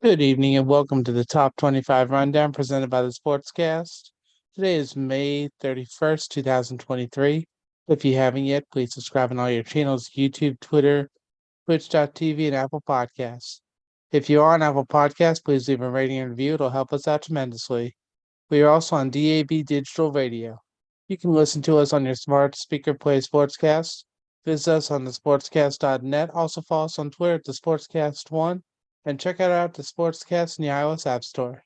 Good evening and welcome to the Top 25 Rundown presented by the Sportscast. Today is May 31st, 2023. If you haven't yet, please subscribe on all your channels YouTube, Twitter, Twitch.tv, and Apple Podcasts. If you are on Apple Podcasts, please leave a rating and review. It'll help us out tremendously. We are also on DAB Digital Radio. You can listen to us on your smart speaker play Sportscast. Visit us on thesportscast.net. Also follow us on Twitter at the Sportscast1 and check out the Sportscast in the iOS App Store.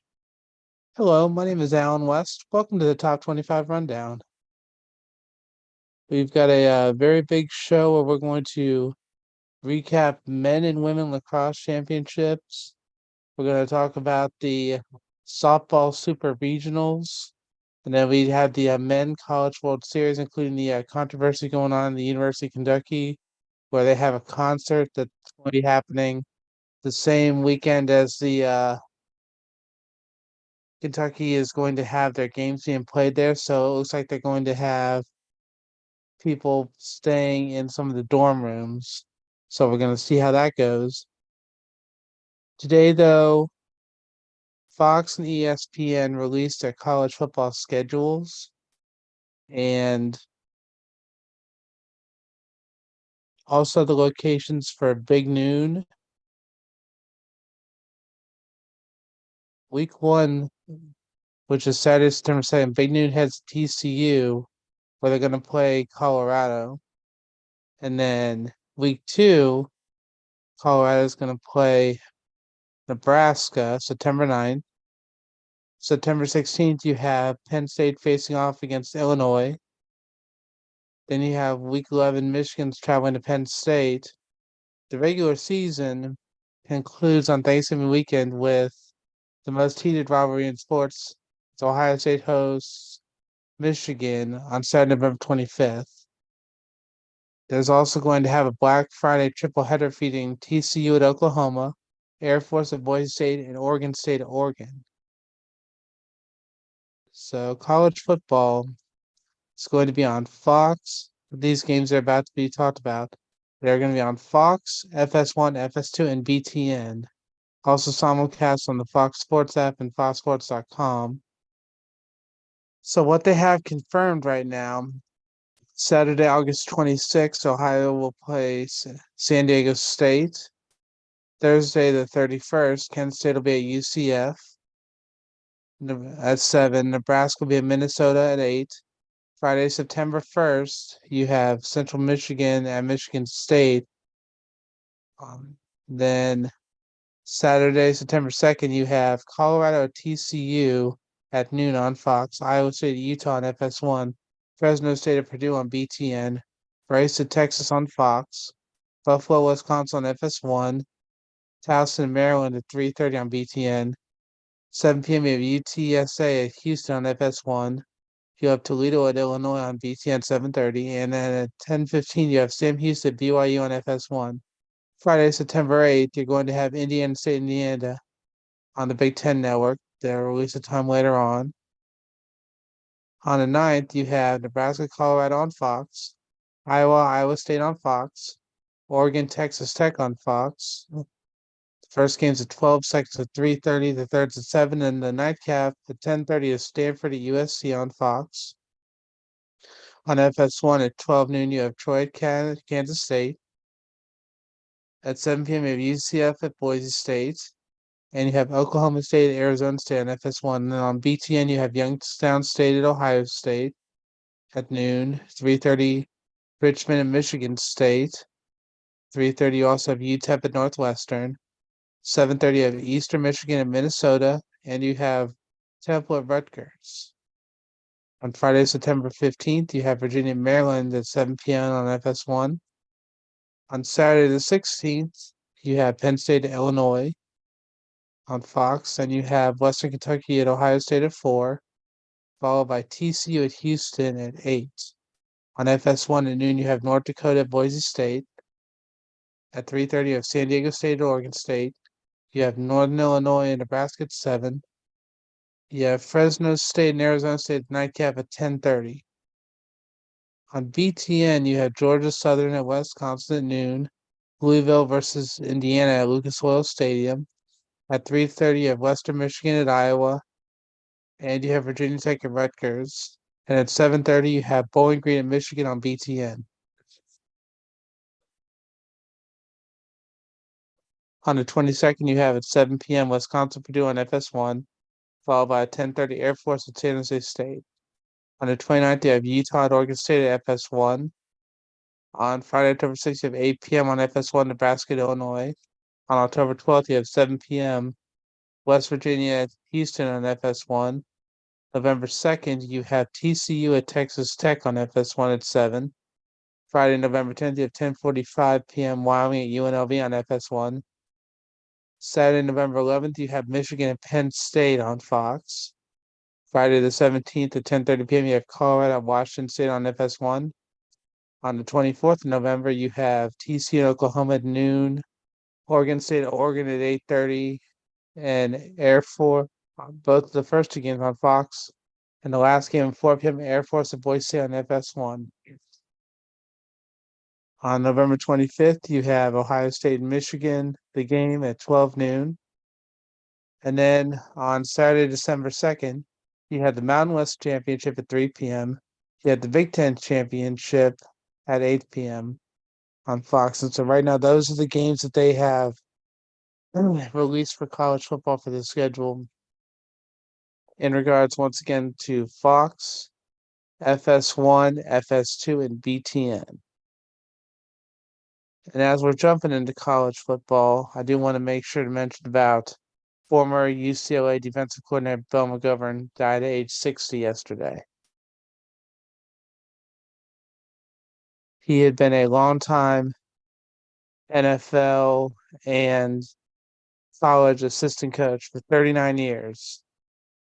Hello, my name is Alan West. Welcome to the Top 25 Rundown. We've got a very big show where we're going to recap men and women lacrosse championships. We're going to talk about the softball super regionals. And then we had the Men College World Series, including the controversy going on in the University of Kentucky, where they have a concert that's going to be happening the same weekend as the Kentucky is going to have their games being played there. So it looks like they're going to have people staying in some of the dorm rooms. So we're going to see how that goes. Today, though, Fox and ESPN released their college football schedules and also the locations for Big Noon. Week 1, which is Saturday, September 2nd, Big Noon heads to TCU, where they're going to play Colorado. And then week 2, Colorado is going to play Nebraska, September 9th. September 16th, you have Penn State facing off against Illinois. Then you have week 11, Michigan's traveling to Penn State. The regular season concludes on Thanksgiving weekend with the most heated rivalry in sports. It's Ohio State hosts Michigan on Saturday, November 25th. There's also going to have a Black Friday triple header feeding TCU at Oklahoma, Air Force at Boise State, and Oregon State at Oregon. So college football is going to be on Fox. These games are about to be talked about. They're going to be on Fox, FS1, FS2, and BTN. Also simulcast on the Fox Sports app and foxsports.com. So what they have confirmed right now, Saturday, August 26th, Ohio will play San Diego State. Thursday, the 31st, Kansas State will be at UCF at 7. Nebraska will be at Minnesota at 8. Friday, September 1st, you have Central Michigan at Michigan State. Then Saturday, September 2nd, you have Colorado at TCU at noon on Fox, Iowa State at Utah on FS1, Fresno State at Purdue on BTN, Rice at Texas on Fox, Buffalo, Wisconsin on FS1, Towson, Maryland at 3:30 on BTN, 7 p.m. you have UTSA at Houston on FS1. You have Toledo at Illinois on BTN 7:30, and then at 10:15 you have Sam Houston at BYU on FS1. Friday, September 8th, you're going to have Indiana State, Indiana on the Big Ten Network. They'll release a time later on. On the 9th, you have Nebraska, Colorado on Fox, Iowa, Iowa State on Fox, Oregon, Texas Tech on Fox. The first game's at 12, seconds at 3:30, the third's at 7, and the nightcap at 10:30 is Stanford at USC on Fox. On FS1 at 12 noon, you have Troy at Kansas State. At 7 p.m., you have UCF at Boise State. And you have Oklahoma State, Arizona State on FS1. And then on BTN, you have Youngstown State at Ohio State at noon. 3:30, Richmond and Michigan State. 3:30, you also have UTEP at Northwestern. 7:30, you have Eastern Michigan and Minnesota. And you have Temple at Rutgers. On Friday, September 15th, you have Virginia and Maryland at 7 p.m. on FS1. On Saturday, the 16th, you have Penn State at Illinois on Fox, and you have Western Kentucky at Ohio State at 4, followed by TCU at Houston at 8. On FS1 at noon, you have North Dakota at Boise State. At 3:30, you have San Diego State at Oregon State. You have Northern Illinois and Nebraska at 7. You have Fresno State and Arizona State at nightcap at 10:30. On BTN, you have Georgia Southern at Wisconsin at noon. Louisville versus Indiana at Lucas Oil Stadium. At 3:30, you have Western Michigan at Iowa, and you have Virginia Tech and Rutgers. And at 7:30, you have Bowling Green and Michigan on BTN. On the 22nd, you have at 7 p.m. Wisconsin Purdue on FS1, followed by 10:30 Air Force at San Jose State. On the 29th, you have Utah at Oregon State at FS1. On Friday, October 6th, you have 8 p.m. on FS1, Nebraska at Illinois. On October 12th, you have 7 p.m. West Virginia at Houston on FS1. November 2nd, you have TCU at Texas Tech on FS1 at 7. Friday, November 10th, you have 10:45 p.m. Wyoming at UNLV on FS1. Saturday, November 11th, you have Michigan and Penn State on Fox. Friday the 17th at 10:30 p.m., you have Colorado and Washington State on FS1. On the 24th of November, you have TCU and Oklahoma at noon, Oregon State, Oregon at 8:30, and Air Force, both the first two games on Fox, and the last game at 4 p.m. Air Force at Boise State on FS1. On November 25th, you have Ohio State and Michigan, the game at 12 noon. And then on Saturday, December 2nd, you had the Mountain West Championship at 3 p.m. You had the Big Ten Championship at 8 p.m. on Fox. And so right now, those are the games that they have released for college football for the schedule. In regards, once again, to Fox, FS1, FS2, and BTN. And as we're jumping into college football, I do want to make sure to mention about former UCLA defensive coordinator Bill McGovern died at age 60 yesterday. He had been a longtime NFL and college assistant coach for 39 years.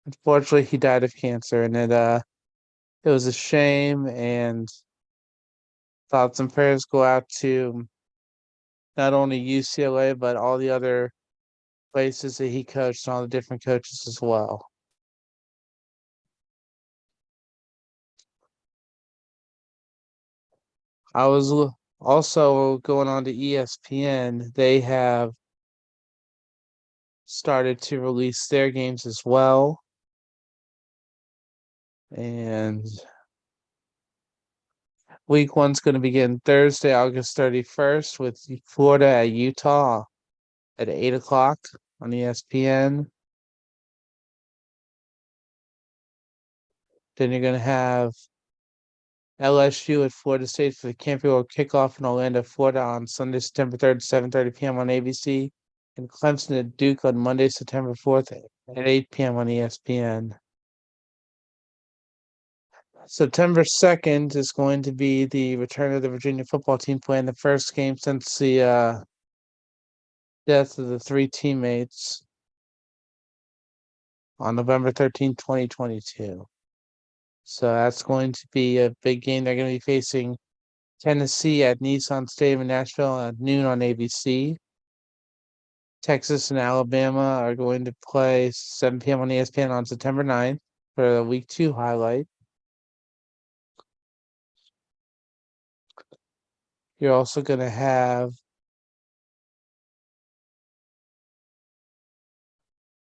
Unfortunately, he died of cancer, and it was a shame. And thoughts and prayers go out to not only UCLA but all the other places that he coached and all the different coaches as well. I was also going on to ESPN. They have started to release their games as well. And week one's going to begin Thursday, August 31st with Florida at Utah at 8 o'clock on ESPN. Then you're going to have LSU at Florida State for the Camping World kickoff in Orlando, Florida on Sunday, September 3rd, 7:30 p.m. on ABC. And Clemson at Duke on Monday, September 4th at 8 p.m. on ESPN. September 2nd is going to be the return of the Virginia football team playing the first game since the death of the three teammates on November 13th, 2022. So that's going to be a big game. They're going to be facing Tennessee at Nissan Stadium in Nashville at noon on ABC. Texas and Alabama are going to play 7 p.m. on ESPN on September 9th for the Week 2 highlight. You're also going to have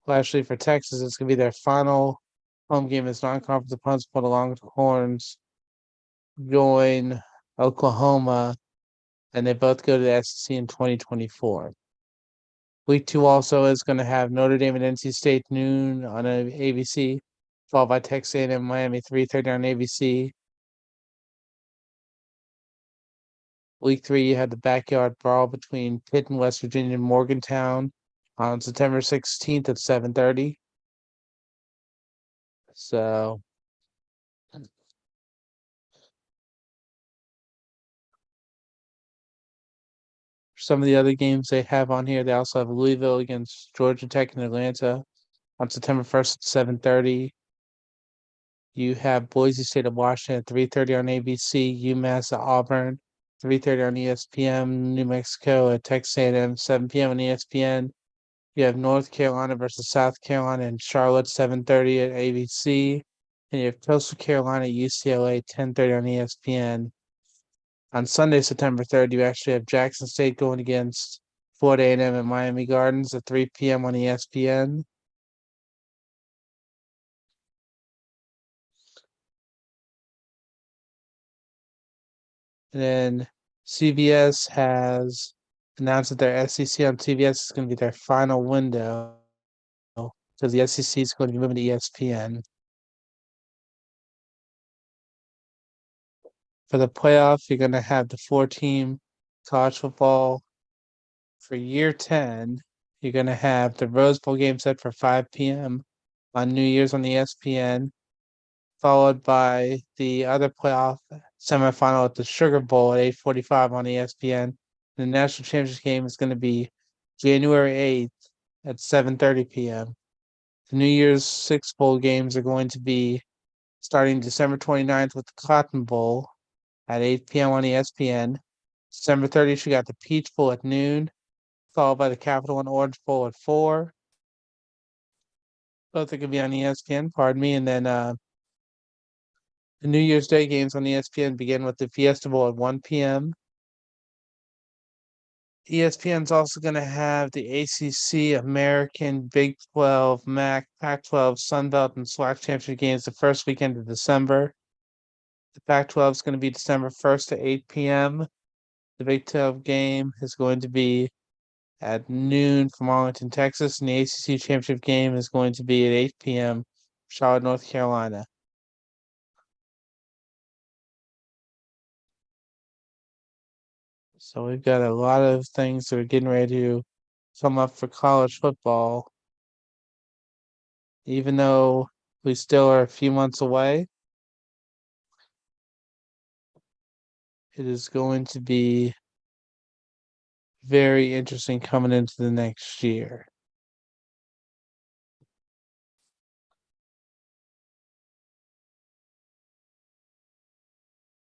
actually for Texas, it's going to be their final home game as non-conference opponents for the Longhorns join Oklahoma, and they both go to the SEC in 2024. Week 2 also is going to have Notre Dame and NC State noon on ABC, followed by Texas A&M Miami 3:30 on ABC. Week 3, you have the backyard brawl between Pitt and West Virginia and Morgantown on September 16th at 7:30. So some of the other games they have on here, they also have Louisville against Georgia Tech in Atlanta on September 1st at 7:30. You have Boise State of Washington at 3:30 on ABC, UMass at Auburn, 3:30 on ESPN, New Mexico at Texas A&M, 7 p.m. on ESPN. You have North Carolina versus South Carolina and Charlotte, 7:30 at ABC. And you have Coastal Carolina, UCLA, 10:30 on ESPN. On Sunday, September 3rd, you actually have Jackson State going against Florida A&M at Miami Gardens at 3 p.m. on ESPN. And then CBS has announced that their SEC on CBS is going to be their final window because the SEC is going to be moving to ESPN. For the playoff, you're going to have the 4-team college football for year 10. You're going to have the Rose Bowl game set for 5 p.m. on New Year's on ESPN, followed by the other playoff semifinal at the Sugar Bowl at 8:45 on ESPN. The national championship game is going to be January 8th at 7:30 p.m. The New Year's Six Bowl games are going to be starting December 29th with the Cotton Bowl at 8 p.m. on ESPN. December 30th, you got the Peach Bowl at noon, followed by the Capital and Orange Bowl at 4. Both are going to be on ESPN, pardon me. And then the New Year's Day games on ESPN begin with the Fiesta Bowl at 1 p.m. ESPN's also going to have the ACC, American, Big 12, MAC, Pac-12, Sun Belt, and SWAC championship games the first weekend of December. The Pac-12 is going to be December 1st at 8 p.m. The Big 12 game is going to be at noon from Arlington, Texas, and the ACC championship game is going to be at 8 p.m. Charlotte, North Carolina. So we've got a lot of things that are getting ready to come up for college football. Even though we still are a few months away, it is going to be very interesting coming into the next year.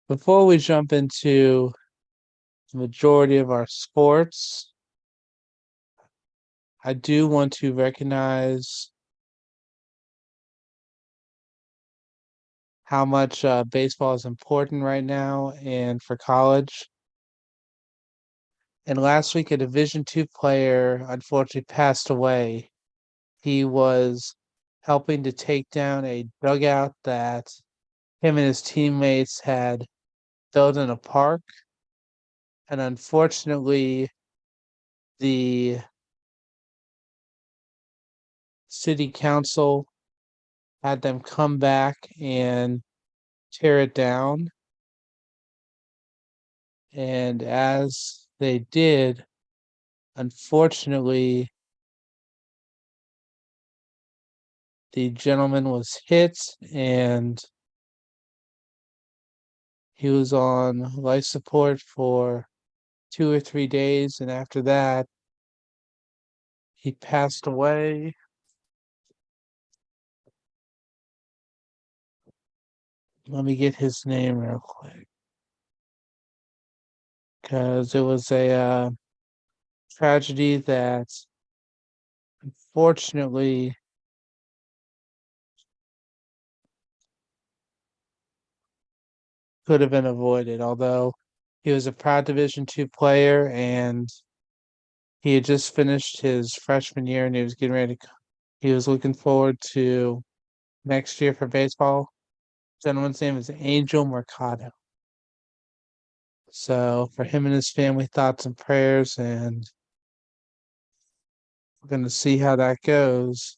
Before we jump into the majority of our sports, I do want to recognize how much baseball is important right now and for college. And last week, a Division II player unfortunately passed away. He was helping to take down a dugout that him and his teammates had built in a park. And unfortunately, the city council had them come back and tear it down. And as they did, unfortunately, the gentleman was hit and he was on life support for 2 or 3 days. And after that, he passed away. Let me get his name real quick. Because it was a tragedy that unfortunately could have been avoided, although he was a proud Division II player and he had just finished his freshman year and he was getting ready to, he was looking forward to next year for baseball. Gentleman's name is Angel Mercado. So for him and his family, thoughts and prayers, and we're going to see how that goes.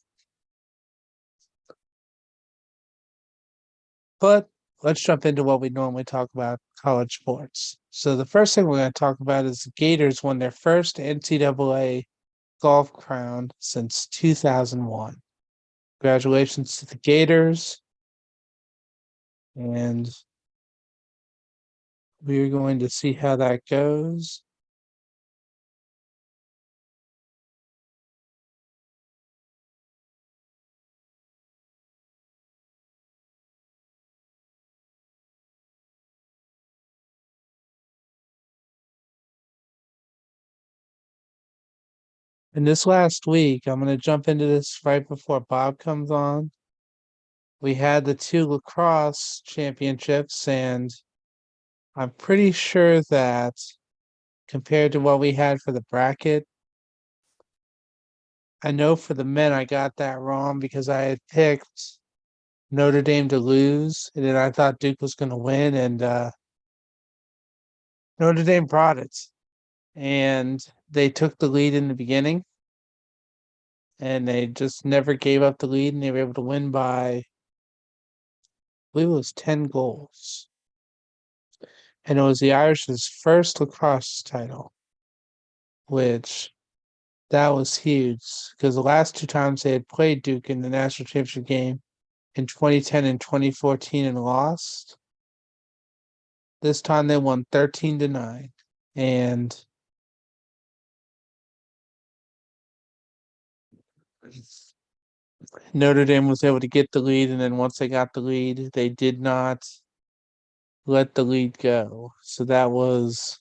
But let's jump into what we normally talk about, college sports. So the first thing we're going to talk about is the Gators won their first NCAA golf crown since 2001. Congratulations to the Gators. And we're going to see how that goes. And this last week, I'm going to jump into this right before Bob comes on. We had the 2 lacrosse championships, and I'm pretty sure that compared to what we had for the bracket, I know for the men I got that wrong because I had picked Notre Dame to lose, and then I thought Duke was going to win, and Notre Dame brought it. And they took the lead in the beginning, and they just never gave up the lead, and they were able to win by, I believe it was 10 goals. And it was the Irish's first lacrosse title, which that was huge because the last two times they had played Duke in the national championship game in 2010 and 2014 and lost. This time they won 13-9. And Notre Dame was able to get the lead, and then once they got the lead, they did not let the lead go. So that was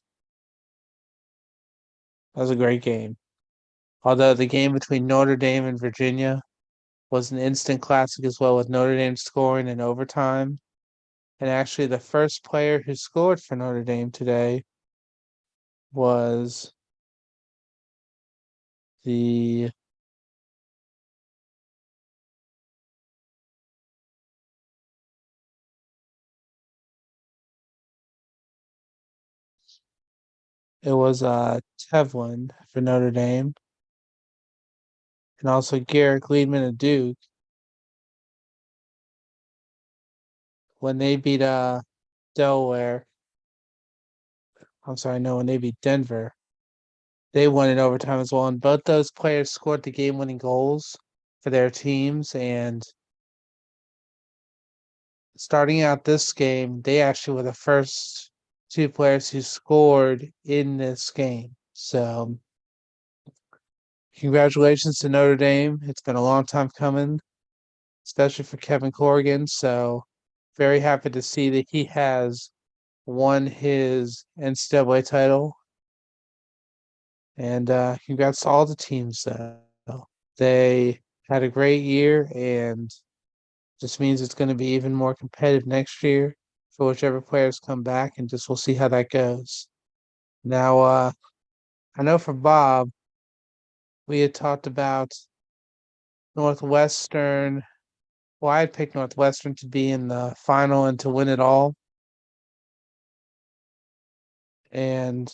a great game. Although the game between Notre Dame and Virginia was an instant classic as well, with Notre Dame scoring in overtime. And actually, the first player who scored for Notre Dame today was the it was Tevlin for Notre Dame, and also Garrett Gleedman of Duke when they beat Delaware. I'm sorry, no, when they beat Denver, they won in overtime as well. And both those players scored the game-winning goals for their teams. And starting out this game, they actually were the first two players who scored in this game. So congratulations to Notre Dame. It's been a long time coming, especially for Kevin Corrigan. So very happy to see that he has won his NCAA title. And congrats to all the teams though. They had a great year, and just means it's going to be even more competitive next year for whichever players come back, and just we'll see how that goes. Now, I know for Bob, we had talked about Northwestern. Well, I had picked Northwestern to be in the final and to win it all. And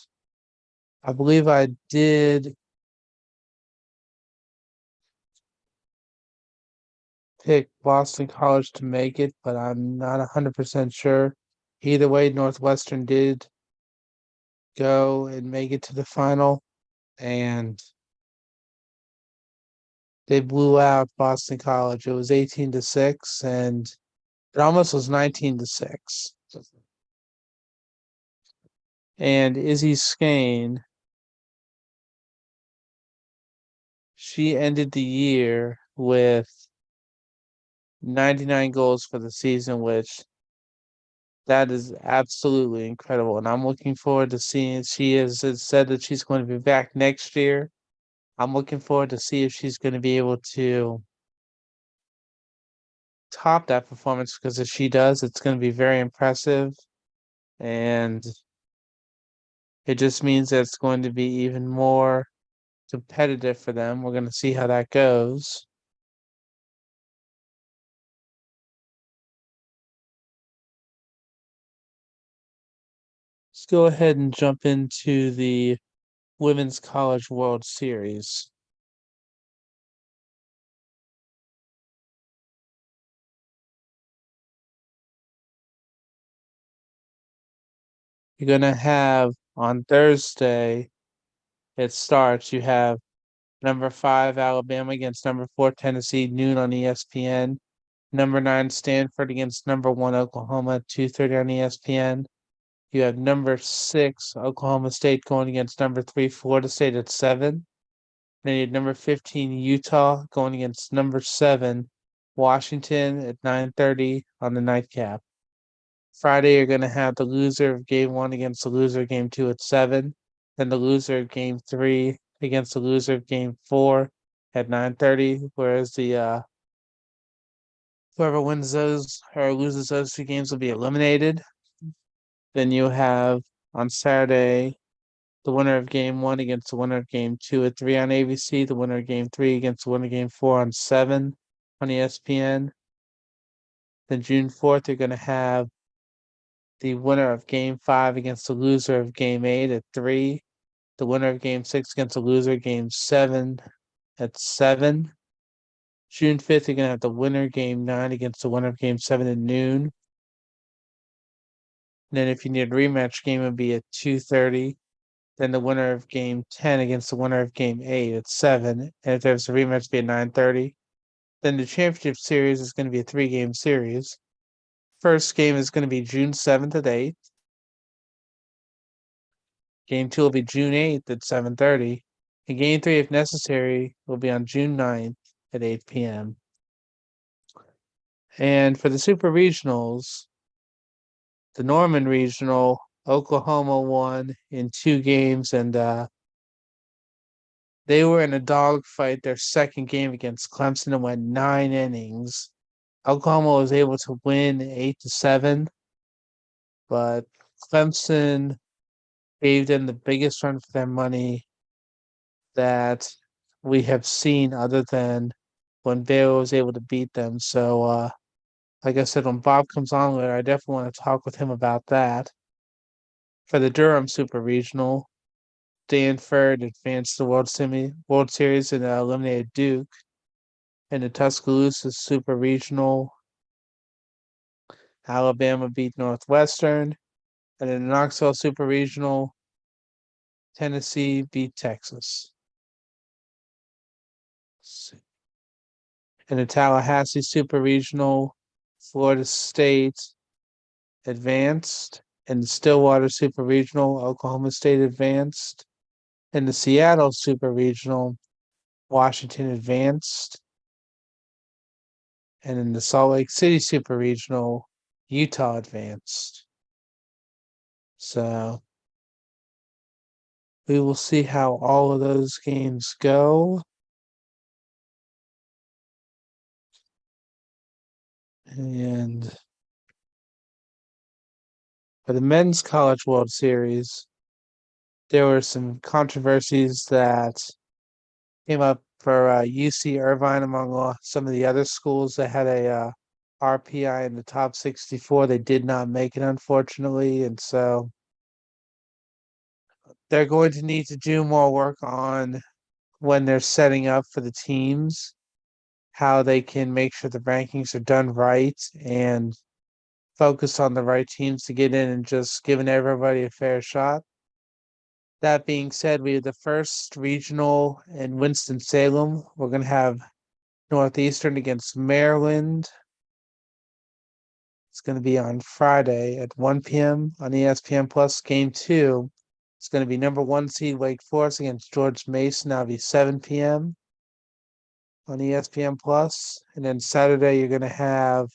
I believe I did pick Boston College to make it, but I'm not 100% sure. Either way, Northwestern did go and make it to the final, and they blew out Boston College. It was 18-6, and it almost was 19-6. And Izzy Skane, she ended the year with 99 goals for the season, which that is absolutely incredible. And I'm looking forward to seeing. She has said that she's going to be back next year. I'm looking forward to see if she's going to be able to top that performance, because if she does, it's going to be very impressive. And it just means that it's going to be even more competitive for them. We're going to see how that goes. Let's go ahead and jump into the Women's College World Series. You're going to have on Thursday, it starts. You have number 5 Alabama against number 4 Tennessee, noon on ESPN. Number 9 Stanford against number 1 Oklahoma, 2:30 on ESPN. You have number 6 Oklahoma State going against number 3 Florida State at 7. Then you have number 15 Utah going against number 7 Washington at 9:30 on the nightcap. Friday, you're going to have the loser of game 1 against the loser of game 2 at 7. Then the loser of game 3 against the loser of game 4 at 9:30. Whereas the whoever wins those or loses those two games will be eliminated. Then you have on Saturday the winner of game 1 against the winner of game 2 at 3 on ABC, the winner of game 3 against the winner of game 4 on 7 on ESPN. Then June 4th, you're going to have the winner of game 5 against the loser of game 8 at 3, the winner of game 6 against the loser of game 7 at 7. June 5th, you're going to have the winner game 9 against the winner of game 7 at noon. And then if you need a rematch game, it would be at 2:30. Then the winner of game 10 against the winner of game 8 at 7. And if there's a rematch, it'd be at 9:30. Then the championship series is going to be a 3-game series. First game is going to be June 7th at 8. Game 2 will be June 8th at 7:30. And game 3, if necessary, will be on June 9th at 8 p.m. And for the Super Regionals, the Norman Regional, Oklahoma won in 2 games, and they were in a dogfight their second game against Clemson and went 9 innings. Oklahoma was able to win 8-7, but Clemson gave them the biggest run for their money that we have seen, other than when Baylor was able to beat them. So, like I said, when Bob comes on later, I definitely want to talk with him about that. For the Durham Super Regional, Stanford advanced the World Series and eliminated Duke. In the Tuscaloosa Super Regional, Alabama beat Northwestern. And in the Knoxville Super Regional, Tennessee beat Texas. In the Tallahassee Super Regional, Florida State advanced. In the Stillwater Super Regional, Oklahoma State advanced. In the Seattle Super Regional, Washington advanced. And in the Salt Lake City Super Regional, Utah advanced. So we will see how all of those games go. And for the Men's College World Series, there were some controversies that came up for UC Irvine among some of the other schools that had a RPI in the top 64. They did not make it, unfortunately, and so they're going to need to do more work on when they're setting up for the teams, how they can make sure the rankings are done right and focus on the right teams to get in and just giving everybody a fair shot. That being said, we have the first regional in Winston-Salem. We're going to have Northeastern against Maryland. It's going to be on Friday at 1 p.m. on ESPN Plus. Game 2, it's going to be number 1 seed Wake Forest against George Mason. That'll be 7 p.m. on ESPN Plus. And then Saturday, you're going to have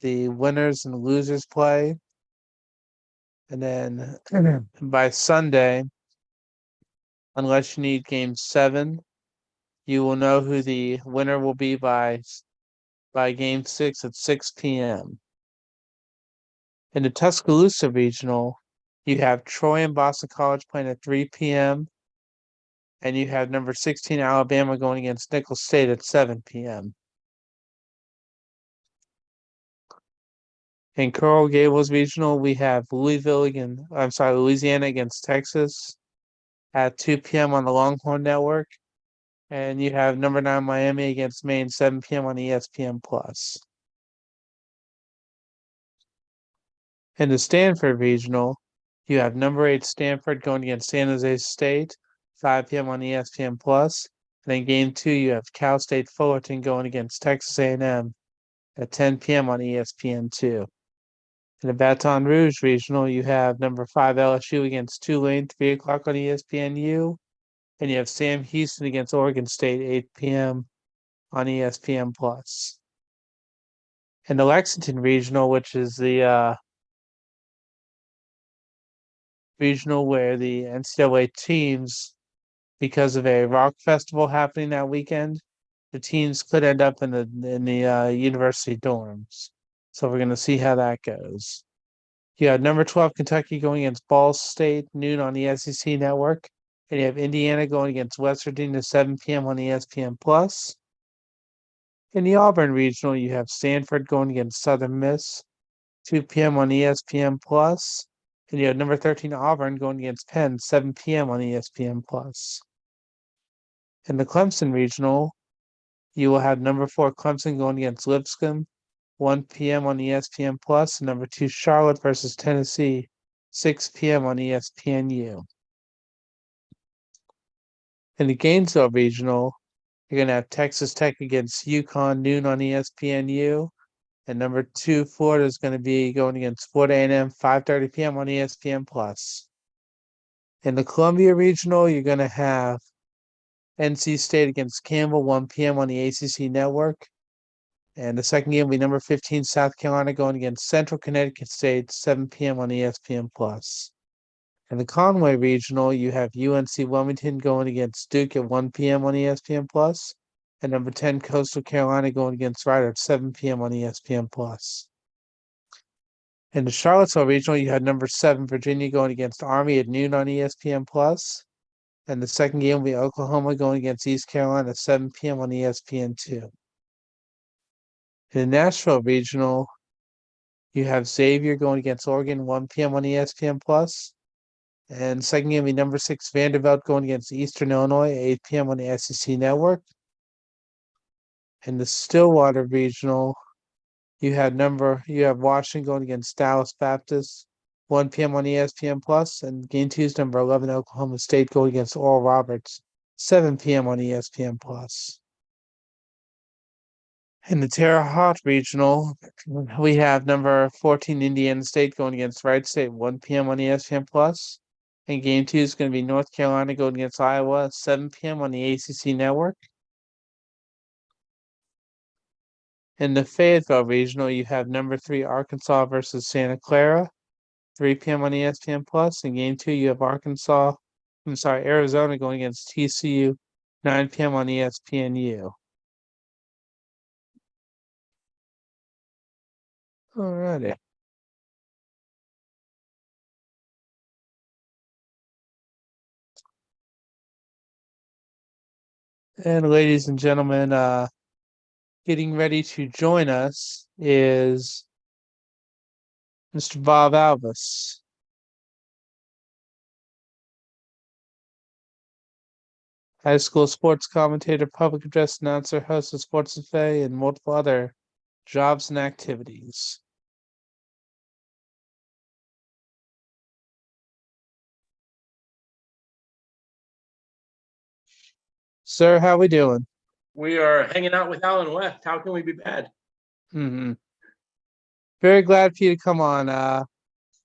the winners and losers play. And then by Sunday, unless you need game 7, you will know who the winner will be by game 6 at 6 p.m. In the Tuscaloosa Regional, you have Troy and Boston College playing at 3 p.m. And you have number 16 Alabama going against Nicholls State at 7 p.m. In Coral Gables Regional, we have Louisiana against Texas at 2 p.m. on the Longhorn Network. And you have number 9 Miami against Maine, 7 p.m. on ESPN Plus. In the Stanford Regional, you have number 8 Stanford going against San Jose State, 5 p.m. on ESPN Plus. And in game 2, you have Cal State Fullerton going against Texas A&M at 10 p.m. on ESPN2. In the Baton Rouge Regional, you have number 5 LSU against Tulane, 3 o'clock on ESPNU. And you have Sam Houston against Oregon State, 8 p.m. on ESPN Plus. In the Lexington Regional, which is the regional where the NCAA teams, because of a rock festival happening that weekend, the teams could end up in the university dorms. So we're going to see how that goes. You have number 12 Kentucky going against Ball State noon on the SEC Network, and you have Indiana going against West Virginia 7 p.m. on ESPN Plus. In the Auburn Regional, you have Stanford going against Southern Miss 2 p.m. on ESPN Plus, and you have number 13 Auburn going against Penn 7 p.m. on ESPN Plus. In the Clemson Regional, you will have number 4 Clemson going against Lipscomb 1 p.m. on ESPN Plus, and number 2 Charlotte versus Tennessee 6 p.m. on ESPNU. In the Gainesville Regional, you're going to have Texas Tech against UConn noon on ESPNU, and number 2 Florida is going to be going against Florida A&M 5:30 p.m. on ESPN Plus. In the Columbia Regional, you're going to have NC State against Campbell 1 p.m. on the ACC Network. And the second game will be number 15 South Carolina going against Central Connecticut State 7 p.m. on ESPN Plus. In the Conway Regional, you have UNC Wilmington going against Duke at 1 p.m. on ESPN Plus, and number 10 Coastal Carolina going against Rider at 7 p.m. on ESPN Plus. In the Charlottesville Regional, you had number 7 Virginia going against Army at noon on ESPN Plus, and the second game will be Oklahoma going against East Carolina at 7 p.m. on ESPN2. In the Nashville Regional, you have Xavier going against Oregon 1 p.m. on ESPN Plus. And second game will be number 6 Vanderbilt going against Eastern Illinois, 8 p.m. on the SEC Network. In the Stillwater Regional, you have Washington going against Dallas Baptist, 1 p.m. on ESPN Plus, and game 2 is number 11 Oklahoma State going against Oral Roberts, 7 p.m. on ESPN Plus. In the Terre Haute Regional, we have number 14 Indiana State going against Wright State, 1 p.m. on ESPN Plus. And game 2 is going to be North Carolina going against Iowa, 7 p.m. on the ACC Network. In the Fayetteville Regional, you have number 3 Arkansas versus Santa Clara, 3 p.m. on ESPN Plus. In game 2, you have Arizona going against TCU, 9 p.m. on ESPNU. Alrighty. And ladies and gentlemen, getting ready to join us is Mr. Bob Alvis. High school sports commentator, public address announcer, host of Sports Buffet, and multiple other jobs and activities. Sir, how we doing? We are hanging out with Alan West. How can we be bad? Mm-hmm. Very glad for you to come on.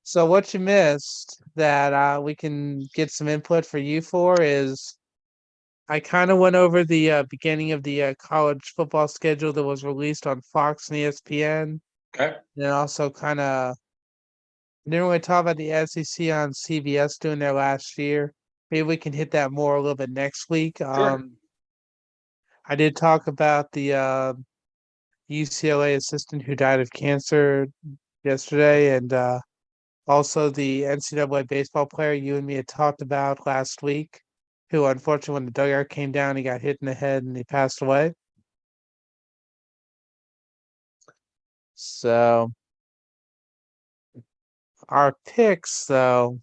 So what you missed that we can get some input for you for is I kind of went over the beginning of the college football schedule that was released on Fox and ESPN. Okay. And also kind of didn't really talk about the SEC on CBS doing their last year. Maybe we can hit that more a little bit next week. Sure. I did talk about the UCLA assistant who died of cancer yesterday, and also the NCAA baseball player you and me had talked about last week, who unfortunately when the dugout came down, he got hit in the head and he passed away. So our picks, though,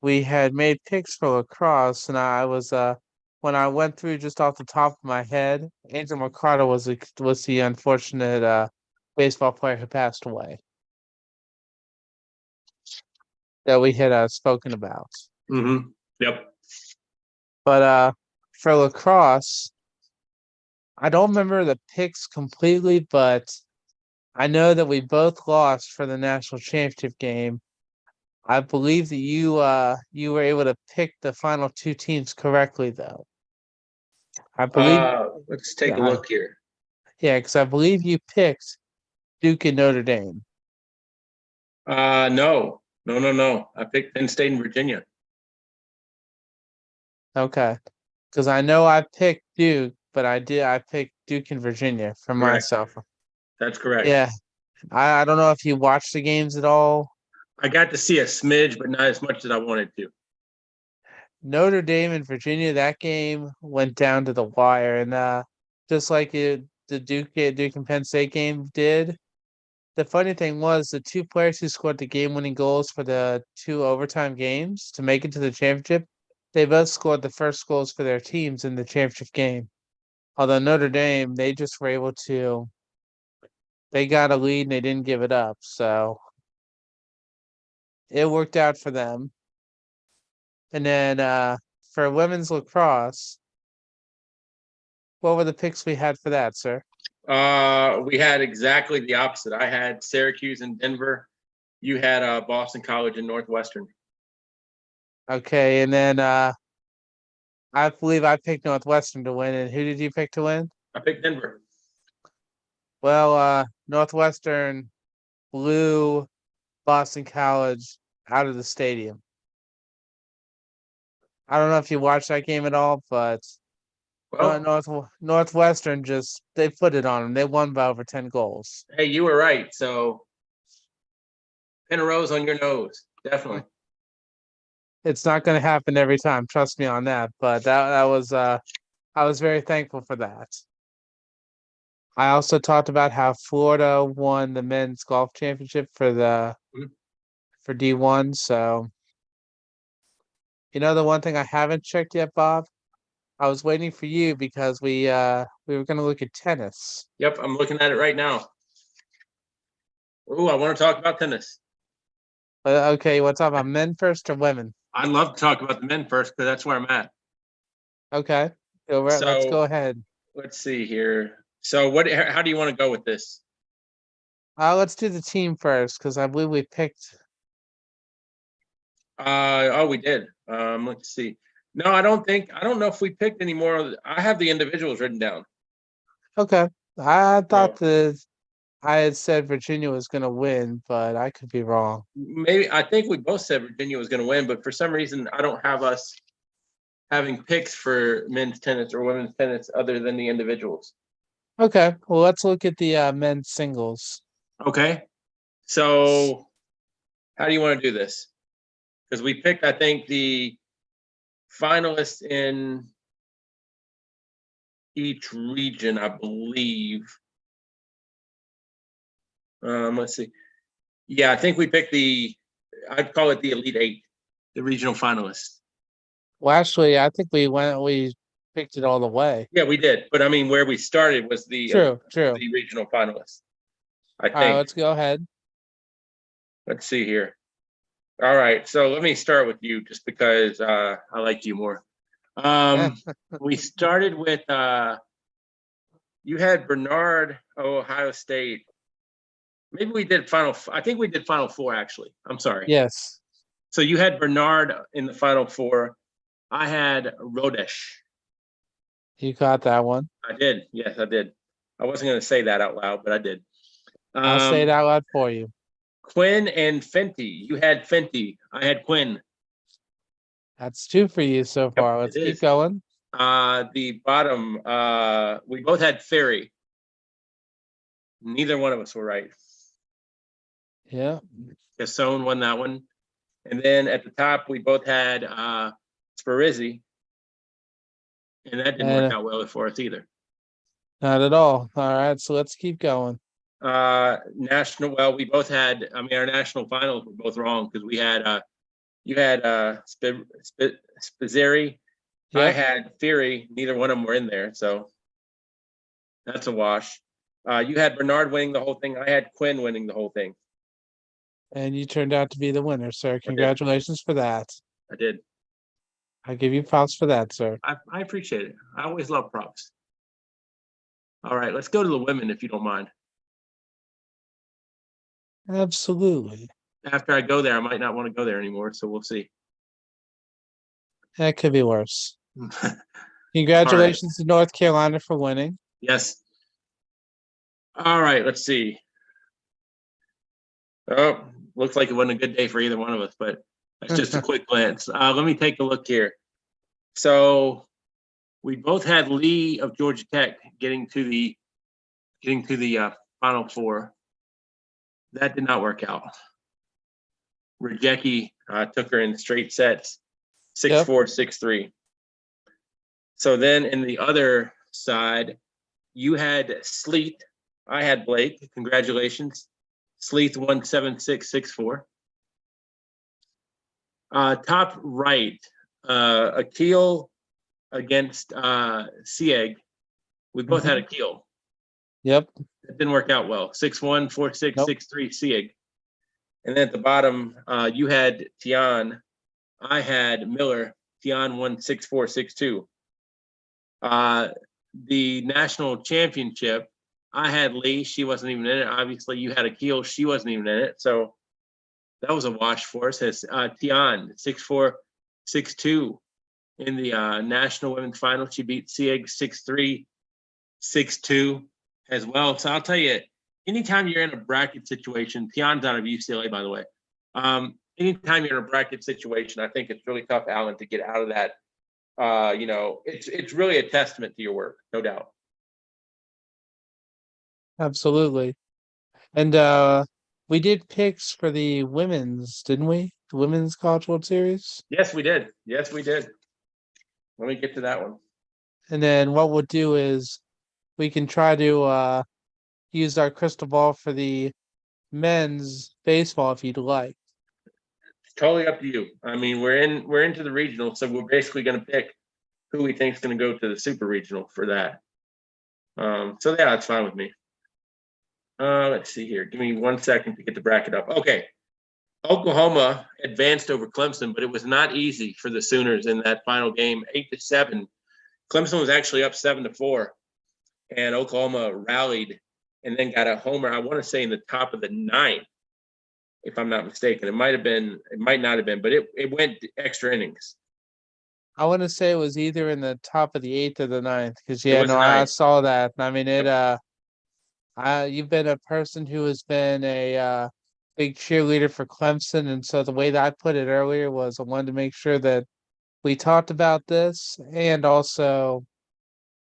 we had made picks for lacrosse, and I was when I went through just off the top of my head, Angel Mercado was the unfortunate baseball player who passed away that we had spoken about. Mm-hmm. Yep. But for lacrosse, I don't remember the picks completely, but I know that we both lost for the national championship game. I believe that you were able to pick the final 2 teams correctly, though. I believe Let's take a look here. Yeah, because I believe you picked Duke and Notre Dame. No. I picked Penn State and Virginia. Okay. Because I know I picked Duke, but I picked Duke and Virginia for Correct. myself. That's correct. Yeah. I don't know if you watched the games at all. I got to see a smidge, but not as much as I wanted to. Notre Dame and Virginia, that game went down to the wire, and just like the Duke and Penn State game did. The funny thing was the two players who scored the game-winning goals for the two overtime games to make it to the championship, they both scored the first goals for their teams in the championship game. Although Notre Dame, they just were able to, they got a lead and they didn't give it up, so it worked out for them. And then for women's lacrosse, what were the picks we had for that, sir? We had exactly the opposite. I had Syracuse and Denver. You had Boston College and Northwestern. Okay, and then I believe I picked Northwestern to win, and who did you pick to win? I picked Denver. Well, Northwestern blew Boston College out of the stadium. I don't know if you watched that game at all, but Northwestern just they put it on them. They won by over 10 goals. Hey, you were right. So, pin a rose on your nose, definitely. It's not going to happen every time, trust me on that. But that was I was very thankful for that. I also talked about how Florida won the men's golf championship for for D1. So, the one thing I haven't checked yet, Bob, I was waiting for you because we were going to look at tennis. Yep, I'm looking at it right now. Ooh, I want to talk about tennis. Okay, what's up? About men first or women? I'd love to talk about the men first because that's where I'm at. Okay, let's go ahead. Let's see here. So, how do you want to go with this? Let's do the team first because I believe we picked. Oh, we did. Let's see. No, I don't know if we picked any more. I have the individuals written down. Okay, I thought I had said Virginia was going to win, but I could be wrong. Maybe I think we both said Virginia was going to win, but for some reason I don't have us having picks for men's tennis or women's tennis other than the individuals. Okay, well let's look at the men's singles. Okay, so how do you want to do this? Because we picked, I think, the finalists in each region, I believe. Let's see. Yeah, I think we picked I'd call it the Elite Eight, the regional finalists. Well, actually, I think we picked it all the way. Yeah, we did. But I mean, where we started was True. the regional finalists. I think. All right, let's go ahead. Let's see here. All right, so let me start with you just because I like you more. We started with you had Bernard, Ohio State. Maybe we did I think we did Final Four, actually. I'm sorry. Yes. So you had Bernard in the Final Four. I had Rodesh. You caught that one. I did. Yes, I did. I wasn't going to say that out loud, but I did. I'll say it out loud for you. Quinn and Fenty. You had Fenty. I had Quinn. That's 2 for you so far. Let's keep going. The bottom, we both had Ferry. Neither one of us were right. Yeah. Cassone won that one. And then at the top, we both had Sparizzi. And that didn't work out well for us either. Not at all. All right, so let's keep going. National, well, we both had, our national finals were both wrong because we had, you had Spizzeri. Yep. I had Theory. Neither one of them were in there, so that's a wash. You had Bernard winning the whole thing. I had Quinn winning the whole thing. And you turned out to be the winner, sir. Congratulations for that. I did. I give you props for that, sir. I appreciate it. I always love props. All right, let's go to the women, if you don't mind. Absolutely. After I go there, I might not want to go there anymore, so we'll see. That could be worse. Congratulations to North Carolina for winning. Yes. All right, let's see. Oh, looks like it wasn't a good day for either one of us, but that's just a quick glance. Let me take a look here. So we both had Lee of Georgia Tech getting to the Final Four. That did not work out. Rajecki took her in straight sets, 6-4, 6-3. So then in the other side, you had Sleeth. I had Blake. Congratulations. Sleeth won 7-6, 6-4. Top right, Akil against Sieg. We both had Akil. Yep. It didn't work out well. 6-1, 4-6, Nope. 6-3, Sieg. And then at the bottom, you had Tian. I had Miller. Tian won 6-4, 6-2. The national championship, I had Lee. She wasn't even in it. Obviously, you had Akil. She wasn't even in it. So that was a wash for us. As Tian, 6-4, 6-2 in the national women's final. She beat Sieg 6-3, 6-2 as well. So I'll tell you, anytime you're in a bracket situation, Tian's out of UCLA, by the way. Anytime you're in a bracket situation, I think it's really tough, Alan, to get out of that. It's really a testament to your work, no doubt. Absolutely. And we did picks for the women's, didn't we? The women's College World Series. Yes, we did. Yes, we did. Let me get to that one. And then what we'll do is we can try to use our crystal ball for the men's baseball if you'd like. It's totally up to you. I mean, we're into the regional, so we're basically going to pick who we think is going to go to the super regional for that. So yeah, it's fine with me. Let's see here. Give me 1 second to get the bracket up. Okay. Oklahoma advanced over Clemson, but it was not easy for the Sooners in that final game, 8-7. Clemson was actually up 7-4, and Oklahoma rallied and then got a homer. I want to say in the top of the ninth, if I'm not mistaken. It might not have been, but it went extra innings. I want to say it was either in the top of the 8th or the 9th, because was the I ninth. saw that. I mean, you've been a person who has been a big cheerleader for Clemson, and so the way that I put it earlier was I wanted to make sure that we talked about this, and also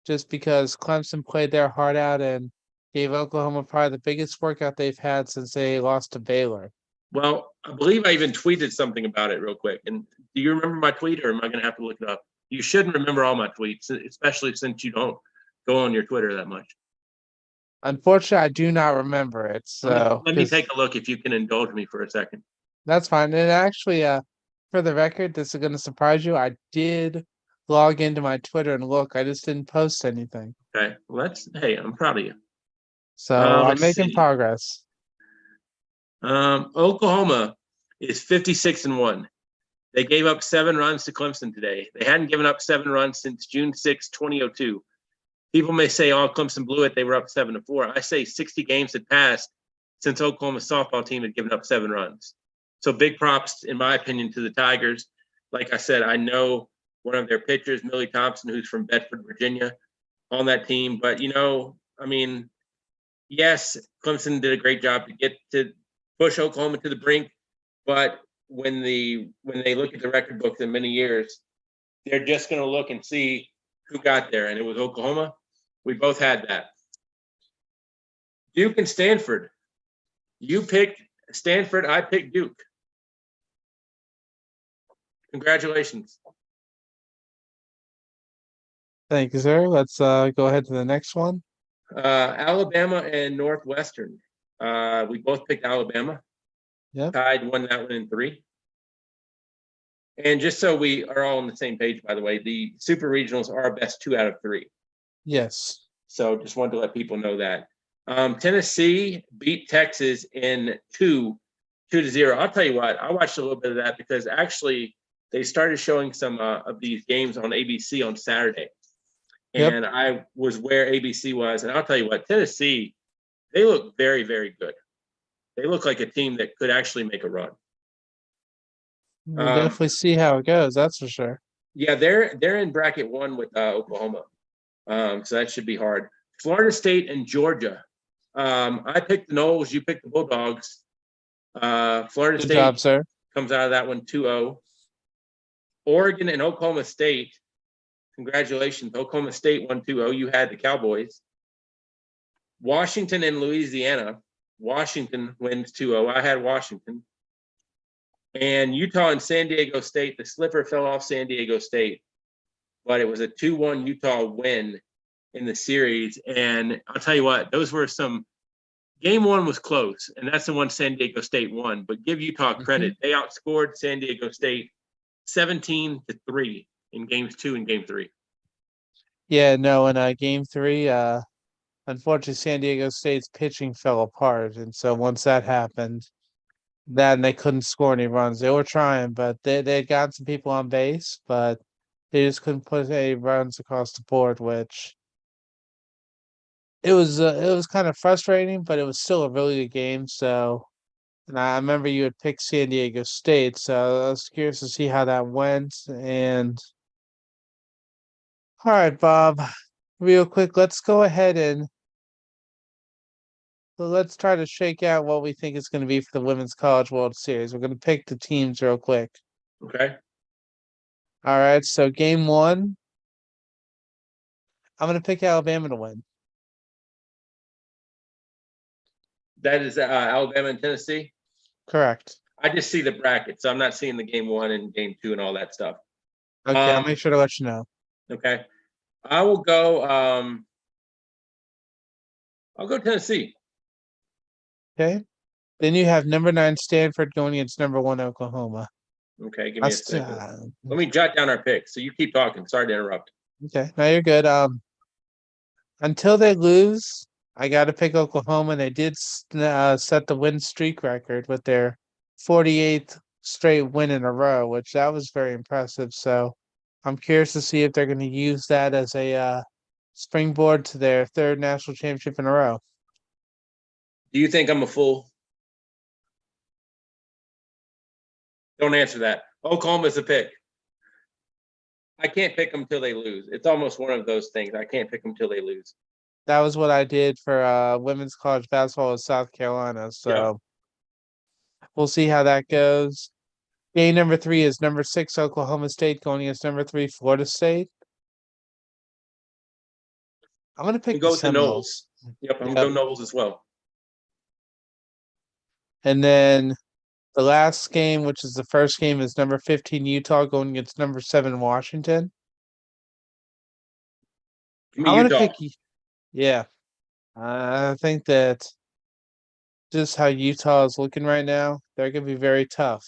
just because Clemson played their heart out and gave Oklahoma probably the biggest workout they've had since they lost to Baylor. Well, I believe I even tweeted something about it real quick. And do you remember my tweet, or am I going to have to look it up? You shouldn't remember all my tweets, especially since you don't go on your Twitter that much. Unfortunately, I do not remember it. So let me take a look if you can indulge me for a second. That's fine. And actually, for the record, this is going to surprise you. I did log into my Twitter and look. I just didn't post anything. Okay. Hey, I'm proud of you. So I'm making progress. Oklahoma is 56-1. They gave up 7 runs to Clemson today. They hadn't given up 7 runs since June 6, 2002. People may say, oh, Clemson blew it. They were up 7-4. I say 60 games had passed since Oklahoma's softball team had given up 7 runs. So big props, in my opinion, to the Tigers. Like I said, I know one of their pitchers, Millie Thompson, who's from Bedford, Virginia, on that team. But, I mean, yes, Clemson did a great job to push Oklahoma to the brink. But when they look at the record books in many years, they're just going to look and see who got there. And it was Oklahoma. We both had that. Duke and Stanford. You picked Stanford. I picked Duke. Congratulations. Thank you, sir. Let's go ahead to the next one. Alabama and Northwestern. We both picked Alabama. Yep. Tide won that one in 3. And just so we are all on the same page, by the way, the super regionals are our best 2 out of 3. Yes. So just wanted to let people know that. Tennessee beat Texas in 2-0. I'll tell you what, I watched a little bit of that because actually they started showing some of these games on ABC on Saturday. And I was where ABC was. And I'll tell you what, Tennessee, they look very, very good. They look like a team that could actually make a run. We'll definitely see how it goes. That's for sure. Yeah, they're in bracket 1 with Oklahoma. So that should be hard. Florida State and Georgia. I picked the Noles. You picked the Bulldogs. Florida State job, sir. Comes out of that one 2-0. Oregon and Oklahoma State. Congratulations. Oklahoma State won 2-0. You had the Cowboys. Washington and Louisiana. Washington wins 2-0. I had Washington. And Utah and San Diego State, the slipper fell off San Diego State, but it was a 2-1 Utah win in the series. And I'll tell you what, those were some game one was close, and that's the one San Diego State won. But give Utah credit. They outscored San Diego State 17-3 in games 2 and game 3. Yeah, no, in game 3, unfortunately San Diego State's pitching fell apart. And so once that happened, then they couldn't score any runs. They were trying, but they had gotten some people on base, but they just couldn't put any runs across the board, which it was kind of frustrating, but it was still a really good game. So, and I remember you had picked San Diego State, so I was curious to see how that went. And all right, Bob, real quick, let's go ahead and let's try to shake out what we think is going to be for the Women's College World Series. We're going to pick the teams real quick. Okay. All right, so game 1, I'm going to pick Alabama to win. That is Alabama and Tennessee? Correct. I just see the bracket, so I'm not seeing the game 1 and game 2 and all that stuff. Okay, I'll make sure to let you know. Okay. I will go I'll go Tennessee. Okay. Then you have number 9 Stanford going against number 1 Oklahoma. Okay, give me a That's second. Let me jot down our picks. So you keep talking. Sorry to interrupt. okay. No, you're good. Until they lose, I got to pick Oklahoma. They did set the win streak record with their 48th straight win in a row, which that was very impressive. So I'm curious to see if they're going to use that as a springboard to their 3rd national championship in a row. Do you think I'm a fool? Don't answer that. Oklahoma's a pick. I can't pick them till they lose. It's almost one of those things. I can't pick them till they lose. That was what I did for women's college basketball with South Carolina. So we'll see how that goes. Game number 3 is number 6 Oklahoma State going against number 3 Florida State. I'm gonna pick go the with the Seminoles. Nobles. Yep, I'm gonna go Nobles as well. And then the last game, which is the first game, is number 15 Utah going against number 7 Washington. Give me I'm gonna Utah. pick. Yeah, I think that just how Utah is looking right now, they're gonna be very tough.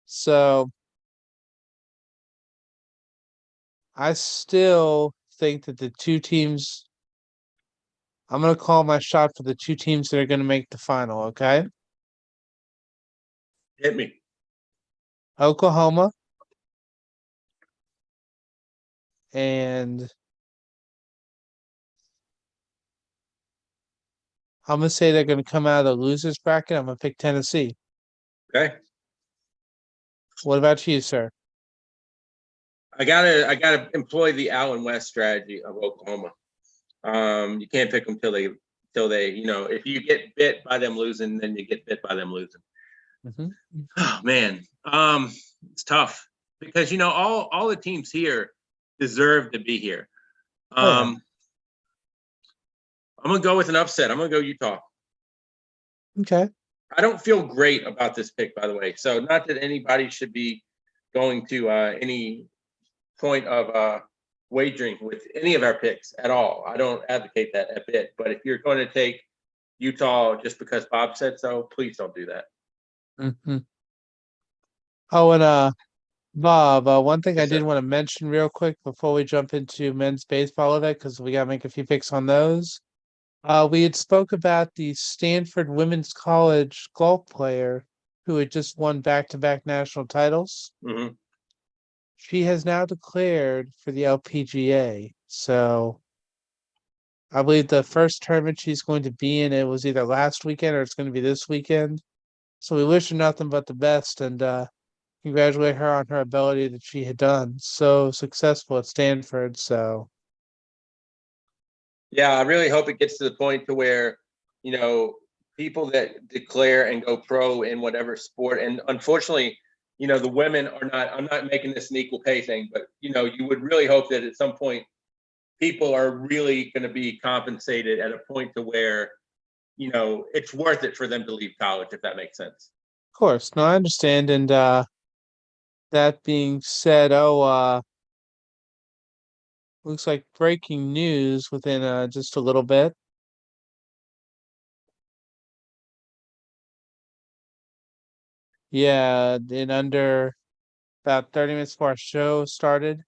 So I still think that the 2 teams. I'm gonna call my shot for the 2 teams that are gonna make the final. Okay, Hit me. Oklahoma and I'm gonna say they're gonna come out of the losers bracket. I'm gonna pick Tennessee. Okay. What about you, sir? I gotta employ the Allen West strategy of Oklahoma. You can't pick them till they, if you get bit by them losing, then you get bit by them losing. Oh man, it's tough because all the teams here deserve to be here. I'm gonna go with an upset. I'm gonna go Utah. Okay. I don't feel great about this pick, by the way. So not that anybody should be going to any point of wagering with any of our picks at all. I don't advocate that a bit. But if you're going to take Utah just because Bob said so, please don't do that. Oh, and Bob, one thing Yes, I did sir. want to mention real quick before we jump into men's baseball of it, because we gotta make a few picks on those. We had spoke about the Stanford Women's College golf player who had just won back-to-back national titles. Mhm. She has now declared for the LPGA. So I believe the first tournament she's going to be in, it was either last weekend or it's going to be this weekend. So we wish her nothing but the best and congratulate her on her ability that she had done so successful at Stanford. So Yeah, I really hope it gets to the point to where, people that declare and go pro in whatever sport, and unfortunately, the women are not, I'm not making this an equal pay thing, but, you would really hope that at some point people are really going to be compensated at a point to where, it's worth it for them to leave college, if that makes sense. Of course. No, I understand. And that being said, looks like breaking news within just a little bit. Yeah, in under about 30 minutes before our show started,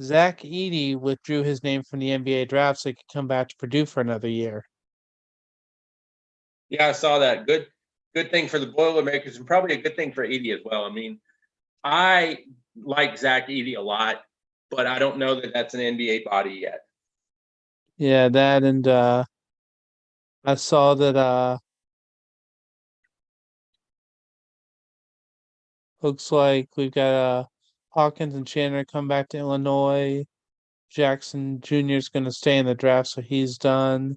Zach Edey withdrew his name from the NBA draft so he could come back to Purdue for another year. Yeah, I saw that. Good thing for the Boilermakers, and probably a good thing for Edey as well. I mean, I like Zach Edey a lot, but I don't know that that's an NBA body yet. Yeah, that and I saw that looks like we've got Hawkins and Chandler come back to Illinois. Jackson Jr. is going to stay in the draft, so he's done.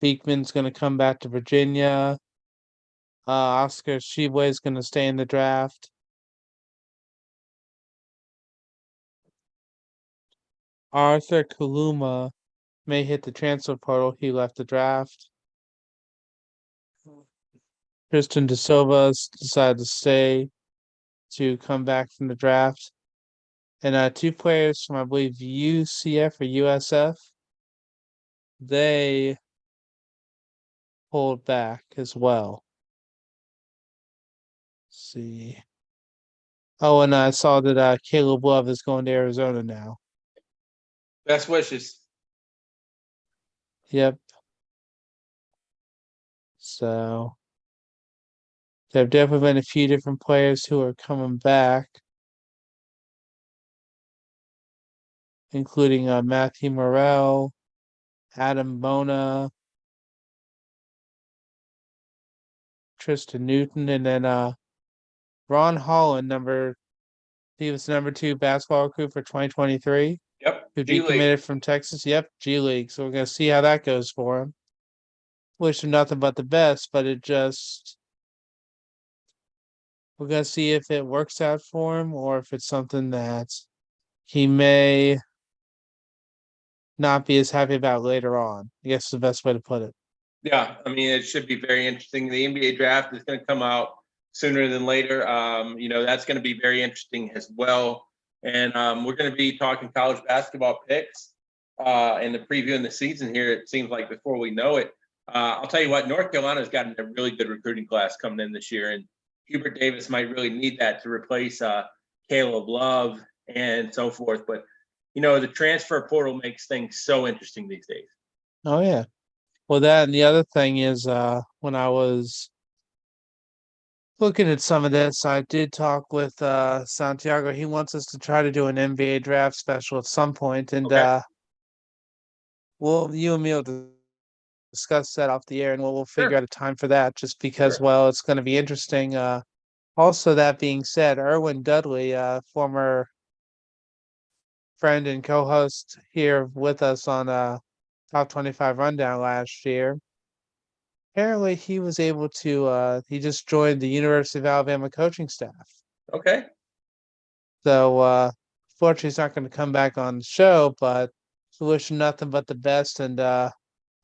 Beekman's going to come back to Virginia. Oscar Tshiebwe is going to stay in the draft. Arthur Kaluma may hit the transfer portal. He left the draft. Tristan De Silva decided to stay to come back from the draft. And two players from, I believe, UCF or USF, they pulled back as well. Let's see. Oh, and I saw that Caleb Love is going to Arizona now. Best wishes. Yep. So there have definitely been a few different players who are coming back, including Matthew Morrell, Adam Bona, Tristan Newton, and then Ron Holland, he was number 2 basketball recruit for 2023. Yep. Who G League. decommitted from Texas. Yep, G League. So we're gonna see how that goes for him. Wish him nothing but the best, but we're gonna see if it works out for him or if it's something that he may not be as happy about later on. I guess is the best way to put it. Yeah, I mean, it should be very interesting. The NBA draft is going to come out sooner than later. That's going to be very interesting as well. And we're going to be talking college basketball picks in the preview in the season here. It seems like before we know it. I'll tell you what, North Carolina's gotten a really good recruiting class coming in this year, and Hubert Davis might really need that to replace Caleb Love and so forth. But the transfer portal makes things so interesting these days. Oh yeah. Well, that and the other thing is when I was looking at some of this, I did talk with Santiago. He wants us to try to do an NBA draft special at some point, and Okay. you and me will discuss that off the air, and we'll figure Sure. out a time for that. Just because, Sure. well, it's going to be interesting. Also, that being said, Erwin Dudley, former friend and co-host here with us on Top 25 Rundown last year. Apparently, he was able to. He just joined the University of Alabama coaching staff. Okay. So, fortunately, he's not going to come back on the show, but we wish him nothing but the best and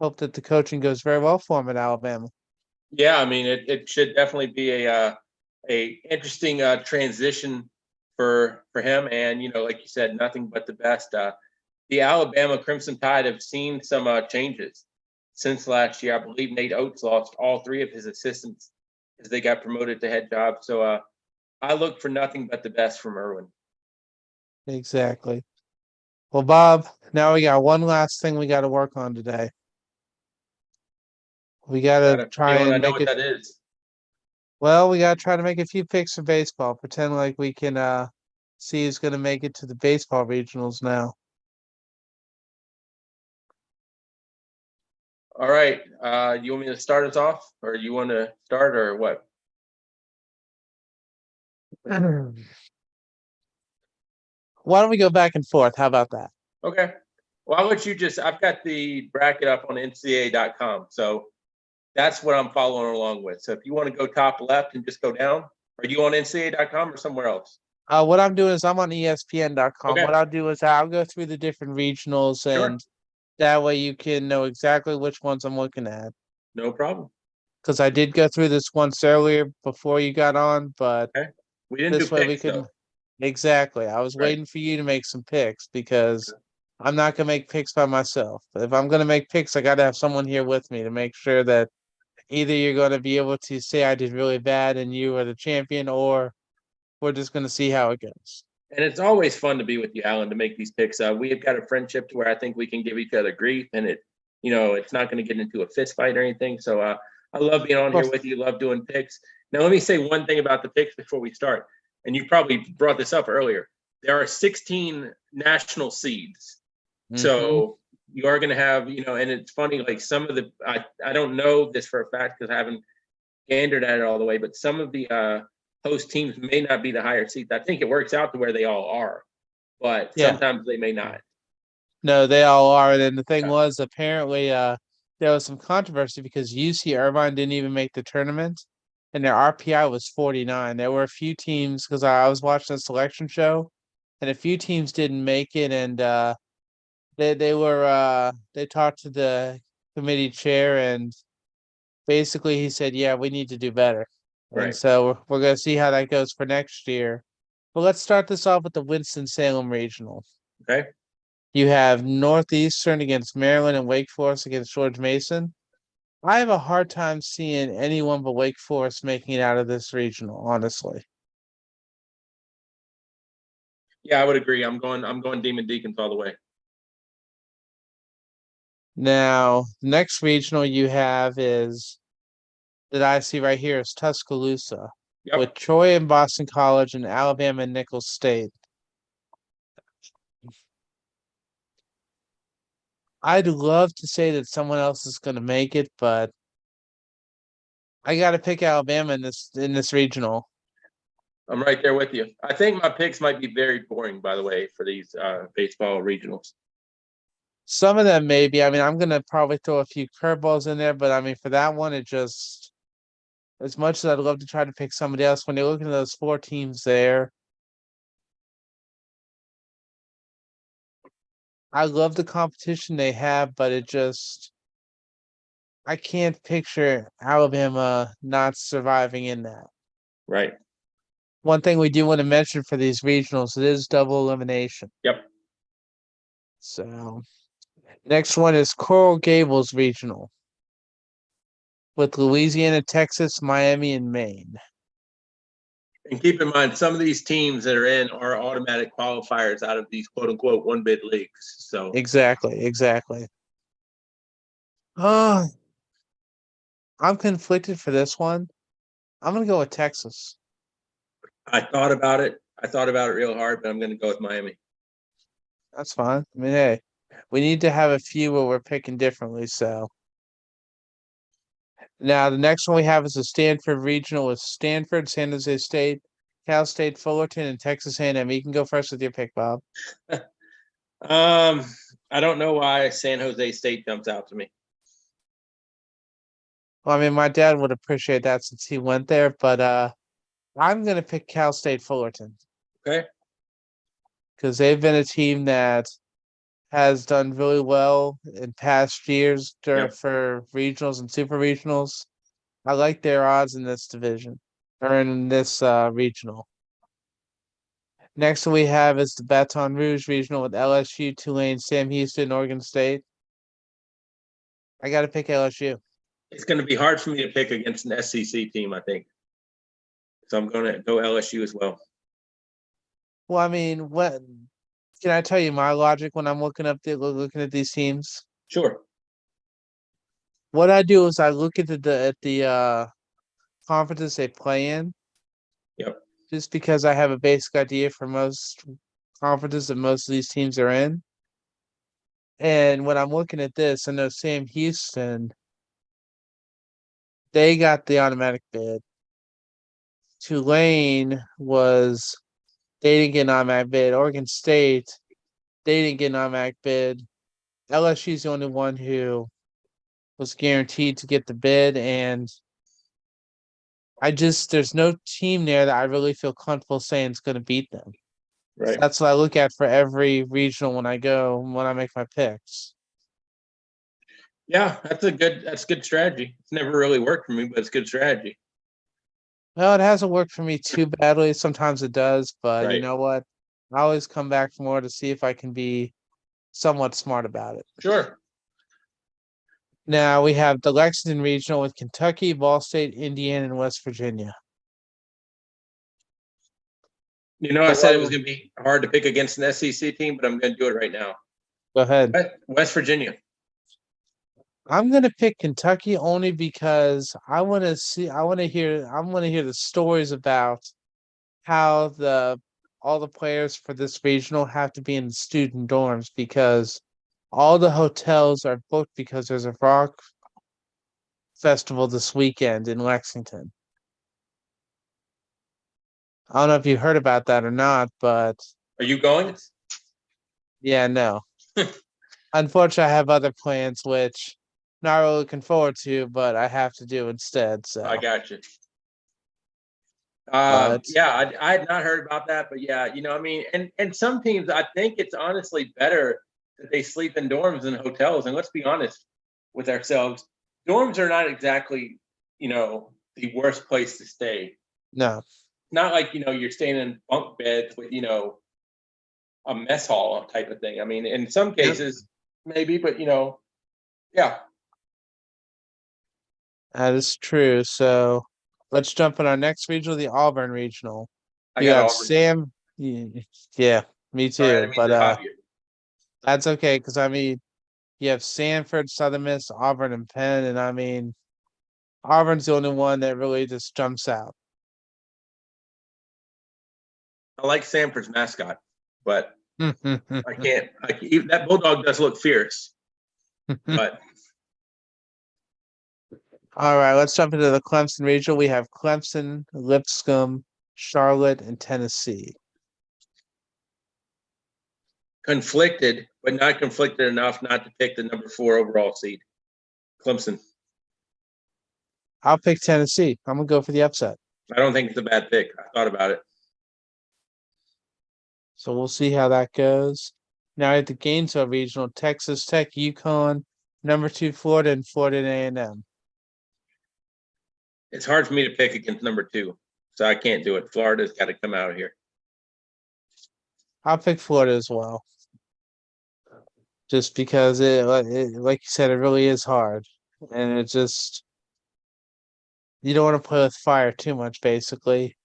hope that the coaching goes very well for him at Alabama. Yeah, I mean, it should definitely be a interesting transition for him, and like you said, nothing but the best. The Alabama Crimson Tide have seen some changes since last year. I believe Nate Oates lost all 3 of his assistants as they got promoted to head job. So I look for nothing but the best from Erwin. Exactly. Well, Bob, now we got one last thing we got to work on today. We got to try I and know make what it. that is. Well, we got to try to make a few picks for baseball. Pretend like we can see who's going to make it to the baseball regionals now. All right. You want me to start us off, or you want to start, or what? Why don't we go back and forth? How about that? Okay. Well, I'll let you I've got the bracket up on NCAA.com. So that's what I'm following along with. So if you want to go top left and just go down, are you on NCAA.com or somewhere else? What I'm doing is I'm on ESPN.com. Okay. What I'll do is I'll go through the different regionals Sure. and That way you can know exactly which ones I'm looking at. No problem. Because I did go through this once earlier before you got on, but Okay. We didn't do this way we picks can. though. Exactly. I was Right. waiting for you to make some picks because I'm not gonna make picks by myself. If I'm gonna make picks, I gotta have someone here with me to make sure that either you're gonna be able to say I did really bad and you are the champion, or we're just gonna see how it goes. And it's always fun to be with you, Alan, to make these picks. We have got a friendship to where I think we can give each other grief, and it's not going to get into a fist fight or anything. So I love being on here with you. Love doing picks. Now, let me say one thing about the picks before we start. And you probably brought this up earlier. There are 16 national seeds, so you are going to have, and it's funny. Like some of the, I don't know this for a fact because I haven't gandered at it all the way, but some of the host teams may not be the higher seeds. I think it works out to where they all are, but Yeah. sometimes they may not. No, they all are. And then the thing was, apparently, there was some controversy because UC Irvine didn't even make the tournament, and their RPI was 49. There were a few teams because I was watching a selection show, and a few teams didn't make it, and they talked to the committee chair, and basically he said, "Yeah, we need to do better." And Right. so we're gonna see how that goes for next year. But let's start this off with the Winston-Salem Regional. Okay. You have Northeastern against Maryland and Wake Forest against George Mason. I have a hard time seeing anyone but Wake Forest making it out of this regional, honestly. Yeah, I would agree. I'm going Demon Deacons all the way. Now, the next regional you have is that I see right here is Tuscaloosa with Troy and Boston College and Alabama and Nicholls State. I'd love to say that someone else is going to make it, but I got to pick Alabama in this regional. I'm right there with you. I think my picks might be very boring, by the way, for these baseball regionals. Some of them maybe. I mean, I'm gonna probably throw a few curveballs in there, but I mean, for that one, it just as much as I'd love to try to pick somebody else, when you're looking at those four teams there, I love the competition they have, but it just I can't picture Alabama not surviving in that. Right. One thing we do want to mention for these regionals, it is double elimination. Yep. So next one is Coral Gables Regional with Louisiana, Texas, Miami, and Maine. And keep in mind, some of these teams that are in are automatic qualifiers out of these quote unquote one bid leagues. So exactly. I'm conflicted for this one. I'm gonna go with Texas. I thought about it. I thought about it real hard, but I'm going to go with Miami. That's fine. I mean, hey, we need to have a few where we're picking differently. So now the next one we have is the Stanford Regional with Stanford, San Jose State, Cal State, Fullerton, and Texas A&M. You can go first with your pick, Bob. I don't know why San Jose State jumps out to me. Well, I mean, my dad would appreciate that since he went there, but I'm gonna pick Cal State Fullerton. Okay. Because they've been a team that has done really well in past years for regionals and super regionals. I like their odds in this division or in this regional. Next we have is the Baton Rouge regional with LSU, Tulane, Sam Houston, Oregon State. I got to pick LSU. It's going to be hard for me to pick against an SEC team, I think. So I'm going to go LSU as well. Well, I mean, what can I tell you my logic when I'm looking at these teams? Sure. What I do is I look at the conferences they play in. Yep. Just because I have a basic idea for most conferences that most of these teams are in. And when I'm looking at this, I know Sam Houston, they got the automatic bid. Tulane they didn't get an automatic bid. Oregon State, they didn't get an automatic bid. LSU's the only one who was guaranteed to get the bid. And there's no team there that I really feel comfortable saying is going to beat them. Right. So that's what I look at for every regional when I make my picks. Yeah, that's good strategy. It's never really worked for me, but it's good strategy. Well, it hasn't worked for me too badly. Sometimes it does, but you Right. know what? I always come back for more to see if I can be somewhat smart about it. Sure. Now we have the Lexington Regional with Kentucky, Ball State, Indiana, and West Virginia. You know, I So said it what- was going to be hard to pick against an SEC team, but I'm going to do it right now. Go ahead. West Virginia. I'm gonna pick Kentucky only because I want to see. I want to hear the stories about how all the players for this regional have to be in the student dorms because all the hotels are booked because there's a rock festival this weekend in Lexington. I don't know if you heard about that or not, but Are you going? yeah, no. Unfortunately, I have other plans which not really looking forward to, but I have to do instead. I So, got you. but Yeah, I had not heard about that, but yeah, you know, I mean, and some teams, I think it's honestly better that they sleep in dorms than hotels. And let's be honest with ourselves, dorms are not exactly, you know, the worst place to stay. no. Not like, you know, you're staying in bunk beds with, you know, a mess hall type of thing. I mean, in some Yep. cases, maybe, but you know, yeah. That is true. So let's jump in our next regional, the Auburn Regional. I You got have Auburn. Sam. Yeah, me Sorry, I too. didn't mean But to hop you. that's okay because I mean you have Sanford, Southern Miss, Auburn, and Penn, and I mean Auburn's the only one that really just jumps out. I like Sanford's mascot, but All I can't. That bulldog does look fierce, but right, let's jump into the Clemson Regional. We have Clemson, Lipscomb, Charlotte, and Tennessee. conflicted, but not conflicted enough not to pick the number 4 overall seed, Clemson. I'll pick Tennessee. I'm gonna go for the upset. I don't think it's a bad pick. I thought about it. So we'll see how that goes. Now at the Gainesville Regional, Texas Tech, UConn, number 2 Florida, and Florida A&M. It's hard for me to pick against number 2, so I can't do it. Florida's got to come out of here. I'll pick Florida as well. Just because like you said, it really is hard. And it just you don't want to play with fire too much, basically.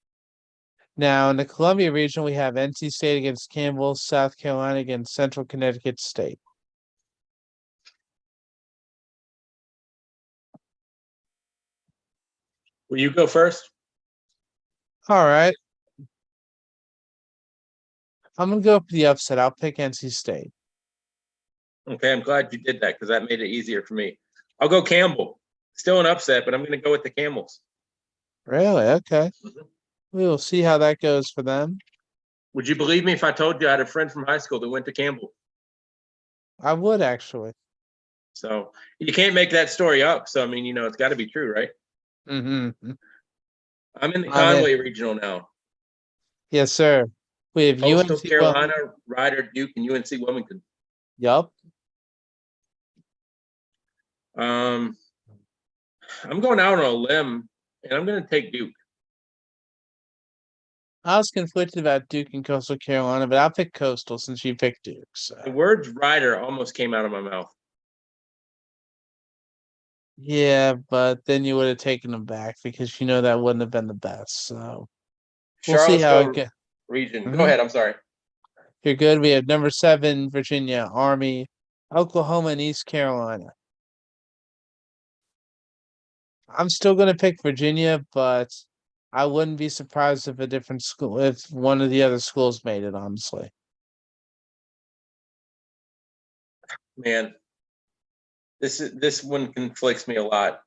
Now in the Columbia region, we have NC State against Campbell, South Carolina against Central Connecticut State. Will you go first? All right. I'm gonna go for the upset. I'll pick NC State. Okay, I'm glad you did that because that made it easier for me. I'll go Campbell. Still an upset, but I'm going to go with the Camels. Really? Okay. We will see how that goes for them. Would you believe me if I told you I had a friend from high school that went to Campbell? I would actually. So you can't make that story up. So I mean, you know, it's got to be true, right? Mm-hmm. I'm in the I'm in. Conway regional now. Yes, sir. We have Coastal UNC. Carolina, Rider, Duke, and UNC Wilmington. Yup. I'm going out on a limb, and I'm going to take Duke. I was conflicted about Duke and Coastal Carolina, but I'll pick Coastal since you picked Duke. So. The words Rider almost came out of my mouth. Yeah, but then you would have taken them back because you know that wouldn't have been the best. So we'll see how it goes. Region. Go Mhm. ahead. I'm sorry. You're good. We have number 7, Virginia, Army, Oklahoma, and East Carolina. I'm still going to pick Virginia, but I wouldn't be surprised if a different school, if one of the other schools made it, honestly. Man, this one conflicts me a lot.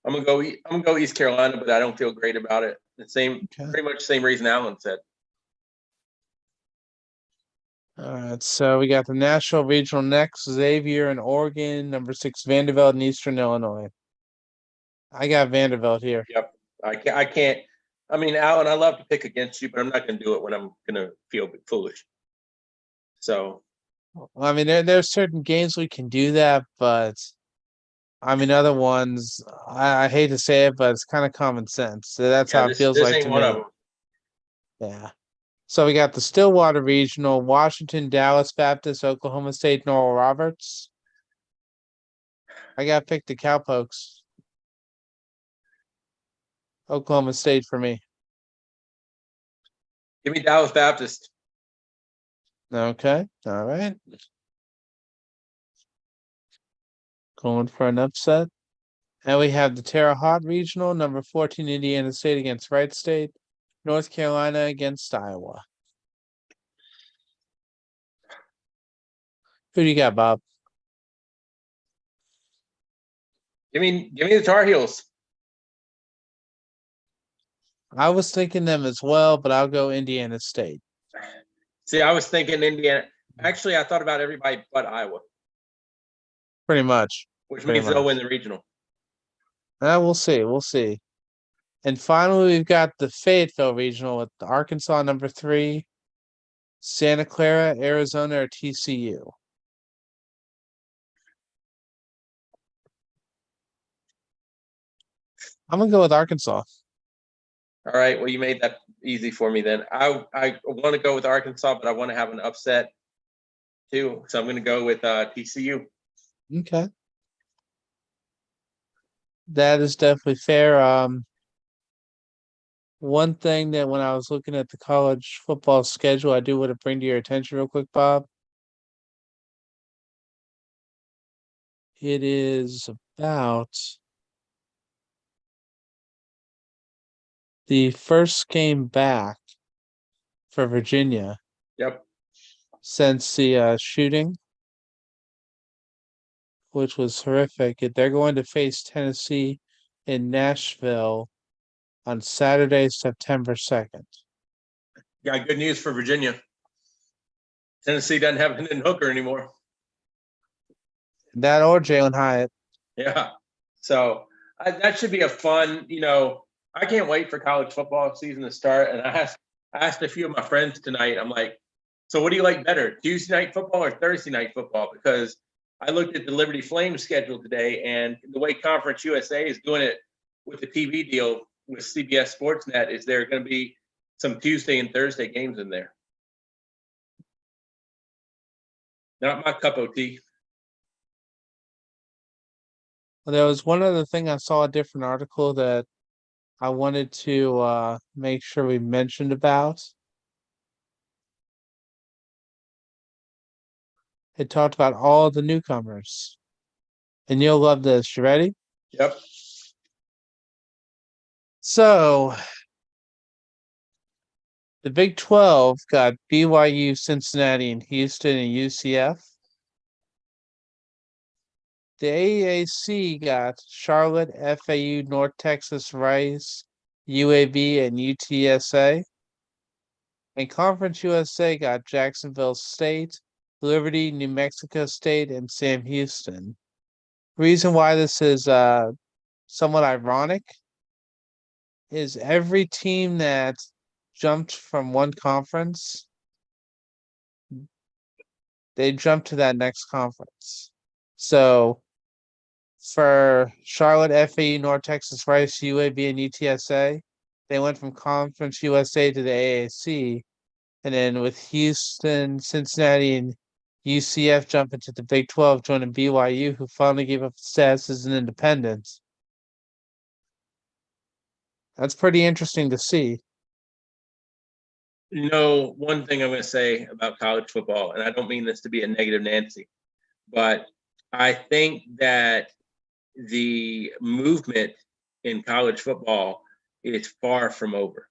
I'm gonna go East Carolina, but I don't feel great about it. Okay. Pretty much same reason Alan said. All right, so we got the National Regional next, Xavier in Oregon, number 6, Vanderbilt in Eastern Illinois. I got Vanderbilt here. Yep. I can't. I mean, Alan, I love to pick against you, but I'm not gonna do it when I'm gonna feel foolish. So Well, I mean, there's certain games we can do that, but I mean, other ones, I hate to say it, but it's kind of common sense. So that's Yeah, how it feels this like ain't to one of me. them. Yeah. So we got the Stillwater Regional, Washington, Dallas Baptist, Oklahoma State, Noel Roberts. I got picked the Cowpokes. Oklahoma State for me. Give me Dallas Baptist. Okay. All right. Going for an upset. And we have the Terre Haute Regional, number 14, Indiana State against Wright State, North Carolina against Iowa. Who do you got, Bob? Give me the Tar Heels. I was thinking them as well, but I'll go Indiana State. See, I was thinking Indiana. Actually, I thought about everybody but Iowa, Pretty much. which Pretty means they'll win much. the regional. We'll see. We'll see. And finally, we've got the Fayetteville Regional with Arkansas number 3, Santa Clara, Arizona, or TCU. I'm gonna go with Arkansas. All right. Well, you made that easy for me then. I want to go with Arkansas, but I want to have an upset too. So I'm going to go with TCU. Okay. That is definitely fair. One thing that when I was looking at the college football schedule, I do want to bring to your attention real quick, Bob. It is about the first game back for Virginia Yep. since the shooting, which was horrific. They're going to face Tennessee in Nashville on Saturday, September 2nd. Got good news for Virginia. Tennessee doesn't have Hendon Hooker anymore. That or Jalen Hyatt. Yeah. So that should be a fun, I can't wait for college football season to start. And I asked a few of my friends tonight, I'm like, so what do you like better, Tuesday night football or Thursday night football? Because I looked at the Liberty Flames schedule today, and the way Conference USA is doing it with the TV deal with CBS Sportsnet is there going to be some Tuesday and Thursday games in there. Not my cup of tea. Well, there was one other thing I saw, a different article that I wanted to make sure we mentioned about. It talked about all the newcomers. And you'll love this. You ready? Yep. So the Big 12 got BYU, Cincinnati, and Houston, and UCF. The AAC got Charlotte, FAU, North Texas, Rice, UAB, and UTSA. And Conference USA got Jacksonville State, Liberty, New Mexico State, and Sam Houston. Reason why this is somewhat ironic is every team that jumped from one conference, they jumped to that next conference. So for Charlotte, FAU, North Texas, Rice, UAB, and UTSA, they went from Conference USA to the AAC. And then with Houston, Cincinnati, and UCF jumping to the Big 12, joining BYU, who finally gave up status as an independent. That's pretty interesting to see. One thing I'm going to say about college football, and I don't mean this to be a negative Nancy, but I think that the movement in college football is far from over.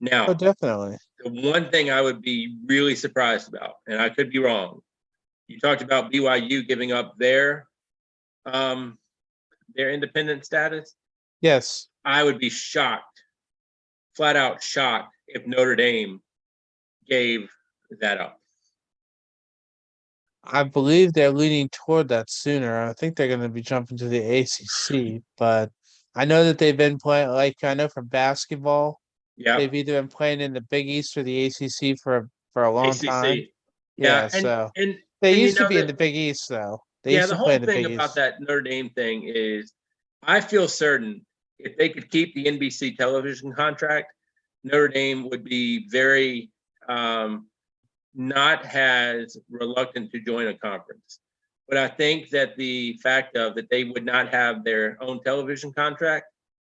Now, Oh, definitely. the one thing I would be really surprised about, and I could be wrong, you talked about BYU giving up their independent status. Yes. I would be shocked, flat out shocked, if Notre Dame gave that up. I believe they're leaning toward that sooner. I think they're going to be jumping to the ACC, but I know that they've been playing, like I know for basketball, Yeah, they've either been playing in the Big East or the ACC for a long time. ACC. Yeah, Yeah, so and they you used to know be in that the Big East though. They Yeah, used the to play whole in the thing Big about East. that Notre Dame thing is I feel certain if they could keep the NBC television contract, Notre Dame would be very not as reluctant to join a conference. But I think that the fact of that they would not have their own television contract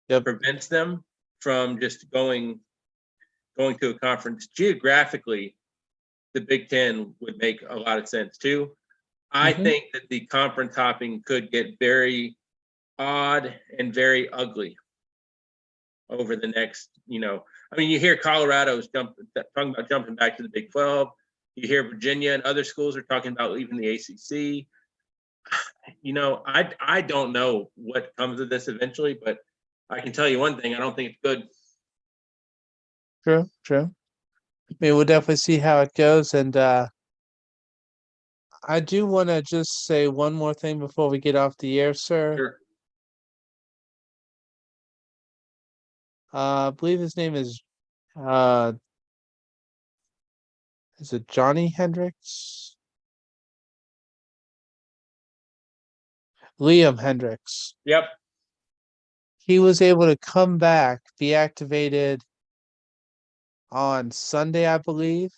Yep. prevents them from just going to a conference. Geographically, the Big Ten would make a lot of sense too. I Mhm. think that the conference hopping could get very odd and very ugly over the next, I mean, you hear Colorado's talking about jumping back to the Big 12. You hear Virginia and other schools are talking about leaving the ACC. I don't know what comes of this eventually, but I can tell you one thing: I don't think it's good. True, true. I mean, we'll definitely see how it goes. And I do want to just say one more thing before we get off the air, sir. Sure. I believe his name uh is it Johnny Hendricks? Liam Hendricks. Yep. He was able to come back, be activated on Sunday, I believe.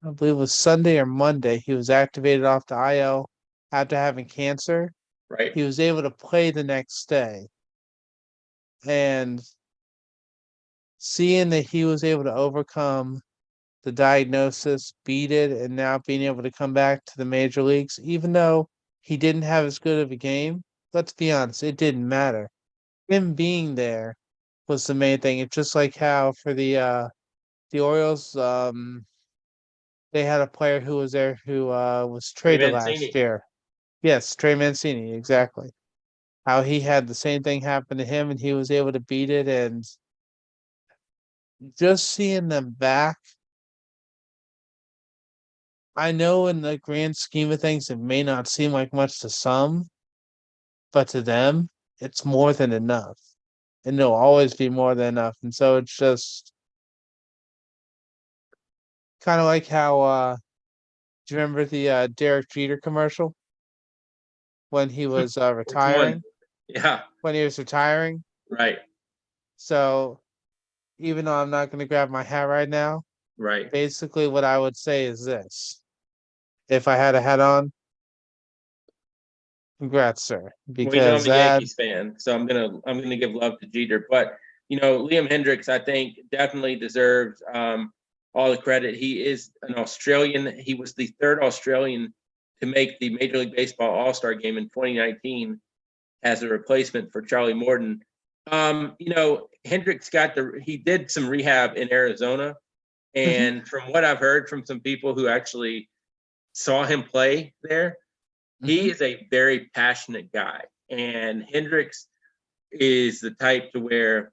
I believe it was Sunday or Monday. He was activated off the IL after having cancer. Right. He was able to play the next day. And seeing that he was able to overcome the diagnosis, beat it, and now being able to come back to the major leagues, even though he didn't have as good of a game, let's be honest, it didn't matter. Him being there was the main thing. It's just like how for the Orioles, they had a player who was there who was Trey traded last Mancini. year. Yes, Trey Mancini, exactly. How he had the same thing happen to him and he was able to beat it, and just seeing them back, I know in the grand scheme of things it may not seem like much to some, but to them it's more than enough. And there'll always be more than enough. And so it's just kind of like how do you remember the Derek Jeter commercial when he was Which one? retiring? Yeah. When he was retiring. Right. So even though I'm not going to grab my hat right now, Right. basically what I would say is this. If I had a hat on, congrats, sir. Well, you know Because I'm a that, Yankees fan, so I'm gonna give love to Jeter. But Liam Hendricks, I think, definitely deserves all the credit. He is an Australian. He was the third Australian to make the Major League Baseball All-Star game in 2019 as a replacement for Charlie Morton. Hendricks he did some rehab in Arizona, and from what I've heard from some people who actually saw him play there, he is a very passionate guy. And Hendricks is the type to where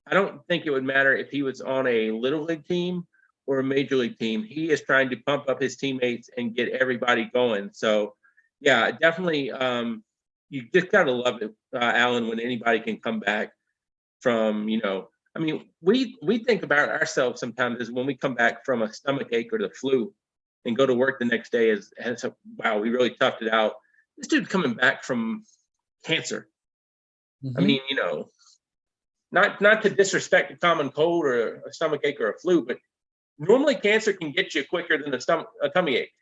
I don't think it would matter if he was on a little league team or a major league team. He is trying to pump up his teammates and get everybody going. So, yeah, definitely. You just gotta love it, Alan, when anybody can come back from. I mean, we think about ourselves sometimes as when we come back from a stomach ache or the flu, and go to work the next day as wow, we really toughed it out. This dude coming back from cancer. I mean, not to disrespect a common cold or a stomach ache or a flu, but normally cancer can get you quicker than a tummy ache.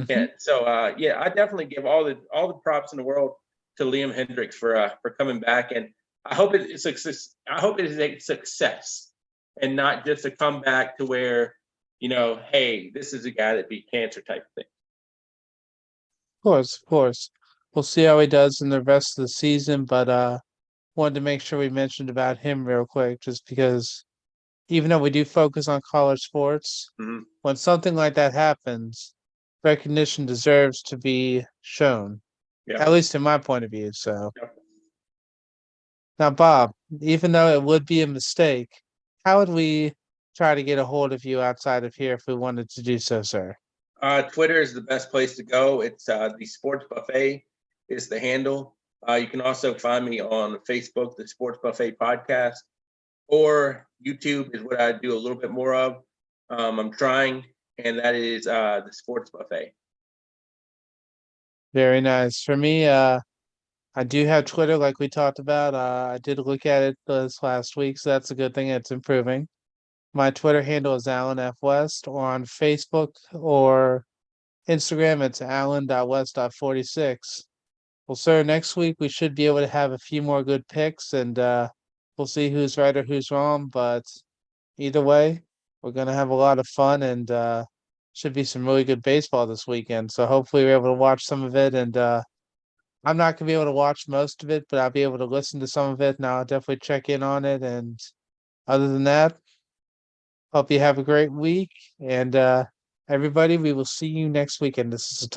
And so, yeah, I definitely give all the props in the world to Liam Hendricks for coming back, and I hope it is success. I hope it is a success, and not just a comeback to where hey, this is a guy that beat cancer type thing. Of course. We'll see how he does in the rest of the season, but wanted to make sure we mentioned about him real quick, just because even though we do focus on college sports, when something like that happens, recognition deserves to be shown. Yeah. At least in my point of view. So now, Bob, even though it would be a mistake, how would we try to get a hold of you outside of here if we wanted to do so, sir? Twitter is the best place to go. It's the Sports Buffet is the handle. You can also find me on Facebook, the Sports Buffet Podcast, or YouTube is what I do a little bit more of. I'm trying, and that is the Sports Buffet. Very nice. For me, I do have Twitter like we talked about. I did look at it this last week, so that's a good thing. It's improving. My Twitter handle is Alan F. West, or on Facebook or Instagram, it's alan.west.46. Well, sir, next week we should be able to have a few more good picks, and we'll see who's right or who's wrong. But either way, we're gonna have a lot of fun, and should be some really good baseball this weekend. So hopefully we're able to watch some of it, and I'm not gonna be able to watch most of it, but I'll be able to listen to some of it, and I'll definitely check in on it. And other than that, hope you have a great week, and everybody, we will see you next weekend. This is